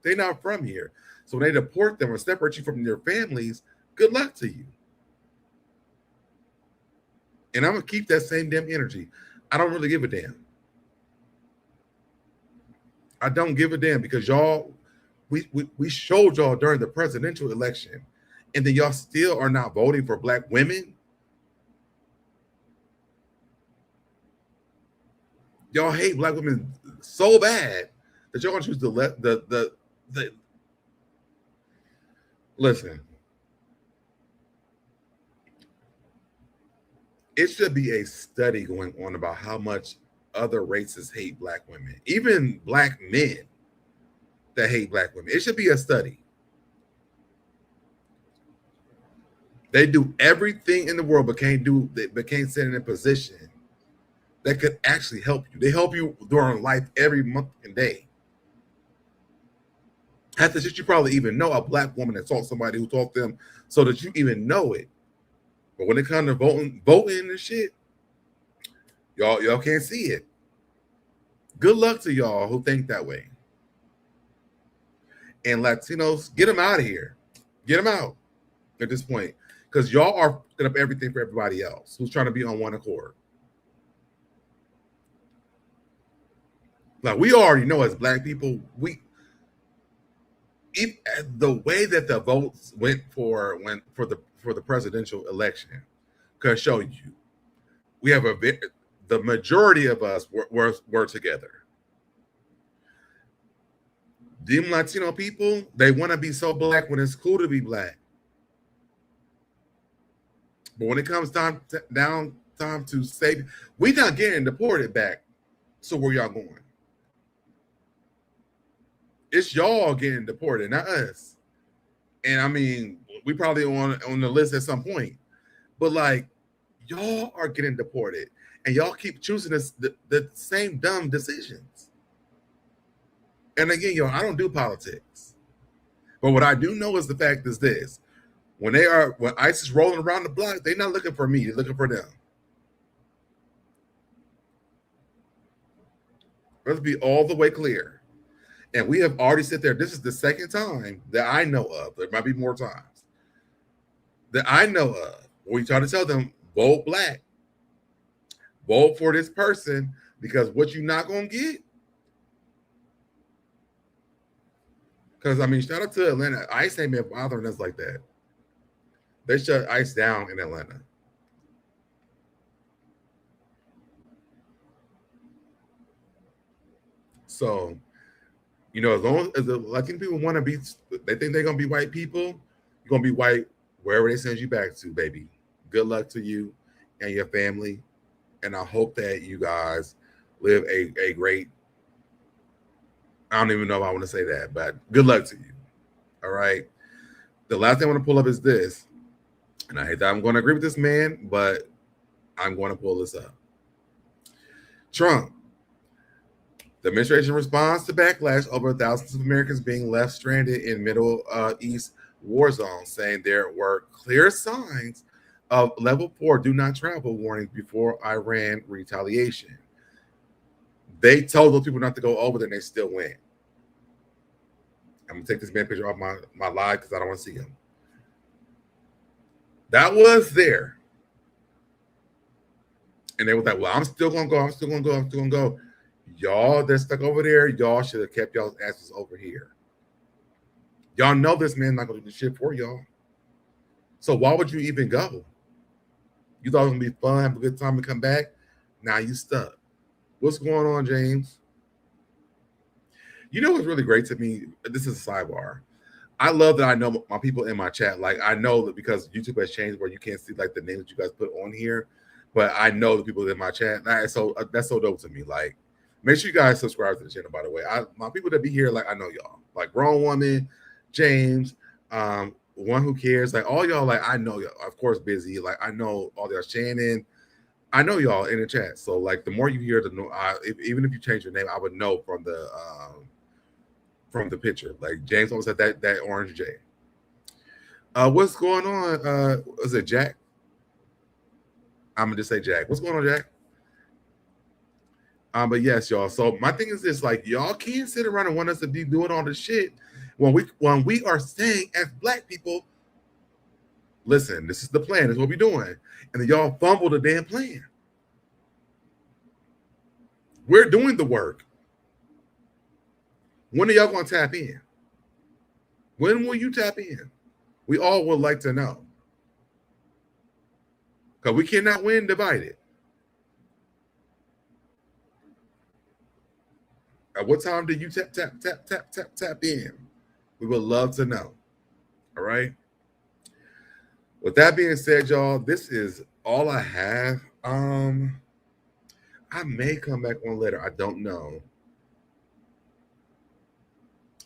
they not from here. So when they deport them or separate you from their families, good luck to you. And I'm gonna keep that same damn energy. I don't really give a damn. I don't give a damn because y'all, we showed y'all during the presidential election, and then y'all still are not voting for Black women. Y'all hate Black women so bad that y'all gonna choose the listen. It should be a study going on about how much other races hate Black women, even Black men that hate Black women. It should be a study. They do everything in the world, but can't sit in a position that could actually help you. They help you during life every month and day. Half the shit you probably even know, a Black woman that taught somebody who taught them so that you even know it. But when it comes to voting and shit, y'all can't see it. Good luck to y'all who think that way. And Latinos, get them out of here. Get them out at this point. Because y'all are putting up everything for everybody else who's trying to be on one accord. Like, we already know as Black people, the way that the votes went for the presidential election could show you. We have the majority of us were together. Them Latino people, they want to be so Black when it's cool to be Black. But when it comes time to save, we not getting deported back. So where y'all going? It's y'all getting deported, not us. And I mean, we probably on the list at some point. But like, y'all are getting deported, and y'all keep choosing the same dumb decisions. And again, y'all, I don't do politics. But what I do know is the fact is this. When ICE is rolling around the block, they're not looking for me, they're looking for them. Let's be all the way clear. And we have already said there, this is the second time that I know of, there might be more times, that I know of, where we try to tell them, vote Black. Vote for this person, because what you're not going to get. Because, I mean, shout out to Atlanta. ICE ain't been bothering us like that. They shut ICE down in Atlanta. So, you know, as long as the Latino people want to be, they think they're going to be white people, you're going to be white wherever they send you back to, baby. Good luck to you and your family. And I hope that you guys live a great, I don't even know if I want to say that, but good luck to you. All right. The last thing I want to pull up is this. And I hate that I'm going to agree with this man, but I'm going to pull this up. Trump. The administration responds to backlash over thousands of Americans being left stranded in Middle East war zones, saying there were clear signs of level 4 do not travel warnings before Iran retaliation. They told those people not to go over there, and they still went. I'm going to take this man picture off my live because I don't want to see him. That was there. And they were like, well, I'm still going to go. Y'all that stuck over there, y'all should have kept y'all's asses over here. Y'all know this man's not going to do shit for y'all. So why would you even go? You thought it was going to be fun, have a good time, and come back? Now you stuck. What's going on, James? You know what's really great to me? This is a sidebar. I love that I know my people in my chat. Like, I know that because YouTube has changed where you can't see like the names that you guys put on here, but I know the people in my chat. So that's so dope to me. Like, make sure you guys subscribe to the channel, by the way. My people that be here, like, I know y'all. Like, Grown Woman, James, One Who Cares. Like, all y'all, like, I know y'all. Of course, Busy. Like, I know all y'all. Shannon. I know y'all in the chat. So, like, the more you hear, even if you change your name, I would know from the picture. Like, James always had that orange J. What's going on? Is it Jack? I'm going to just say Jack. What's going on, Jack? But yes, y'all. So my thing is this: like, y'all can't sit around and want us to be doing all this shit when we are saying as Black people, listen, this is the plan, this is what we're doing, and then y'all fumble the damn plan. We're doing the work. When are y'all going to tap in? When will you tap in? We all would like to know, because we cannot win divided. At what time do you tap in? We would love to know. All right. With that being said, y'all, this is all I have. I may come back on later. I don't know.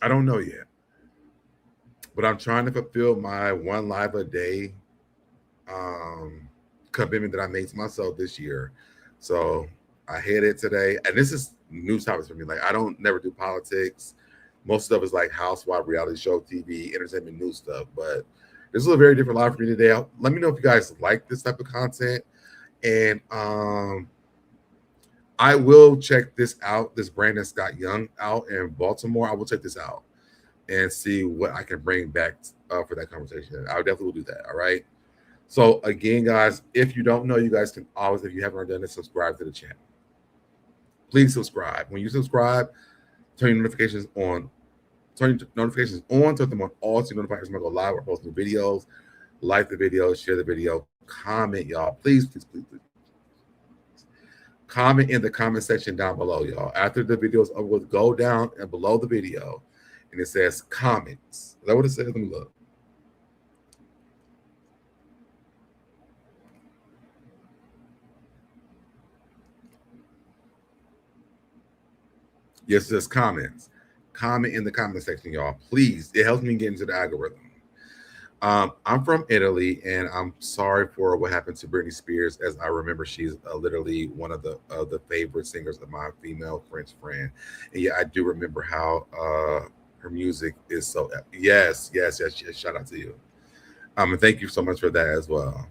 I don't know yet. But I'm trying to fulfill my one live a day commitment that I made to myself this year. So I hit it today. And this is new topics for me. Like, I don't never do politics. Most stuff is like housewife, reality show, TV, entertainment, news stuff. But This is a very different live for me today. Let me know if you guys like this type of content. And I will check this out, this Brandon Scott Young out in Baltimore. I will check this out and see what I can bring back for that conversation. I definitely will do that, all right? So again, guys, if you don't know, you guys can always, if you haven't already done it, subscribe to the channel. Please subscribe. When you subscribe, turn your notifications on. Turn your notifications on, turn them on all so you notify us when I go live or post new videos. Like the video, share the video, comment, y'all. Please. Comment in the comment section down below, y'all. After the video is over with, go down and below the video, and it says comments. Is that what it says? Let me look. Yes, it says comments. Comment in the comment section, y'all. Please. It helps me get into the algorithm. I'm from Italy, and I'm sorry for what happened to Britney Spears. As I remember, she's literally one of the favorite singers of my female French friend. And yeah, I do remember how her music is so. Yes. Shout out to you. And thank you so much for that as well.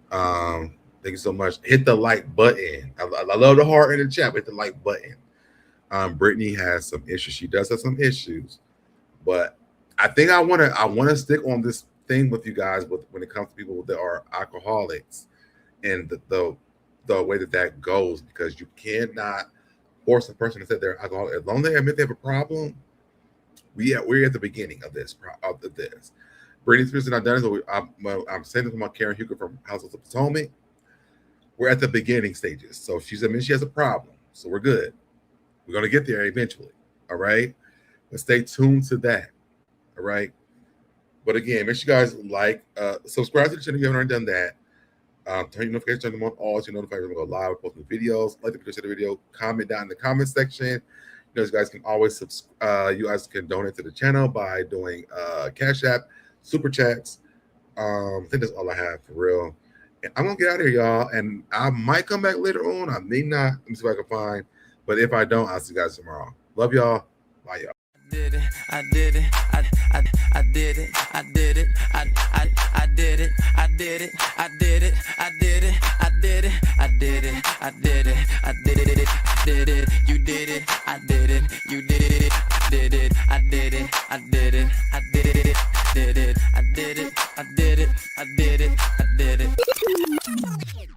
Thank you so much. Hit the like button. I love the heart in the chat. Hit the like button. Britney has some issues. She does have some issues, but I think I want to stick on this thing with you guys when it comes to people that are alcoholics and the way that goes, because you cannot force a person to say they're alcoholic. As long as they admit they have a problem, we're at the beginning of this. Britney Spears and I've done it. I'm saying this about Karen Huger from House of Potomac. We're at the beginning stages. So she's admitting she has a problem. So we're good. We're going to get there eventually. All right. But stay tuned to that. All right. But again, make sure you guys like, subscribe to the channel if you haven't already done that. Turn your notifications, turn them on all so you're notified when we go live or post new videos. Like the video, share the video, comment down in the comment section. You know, you guys can always you guys can donate to the channel by doing Cash App, Super Chats. I think that's all I have for real. And I'm gonna get out of here, y'all. And I might come back later on. I may not. Let me see what I can find. But if I don't, I'll see you guys tomorrow. Love y'all. Bye, y'all. I did it, I did it, I did it, I did it, I did it, I did it, I did it, I did it, I did it, I did it, I did it, did it, you did it, I did it, you did it, did it, I did it, I did it, I did it, did it, I did it, I did it, I did it, I did it.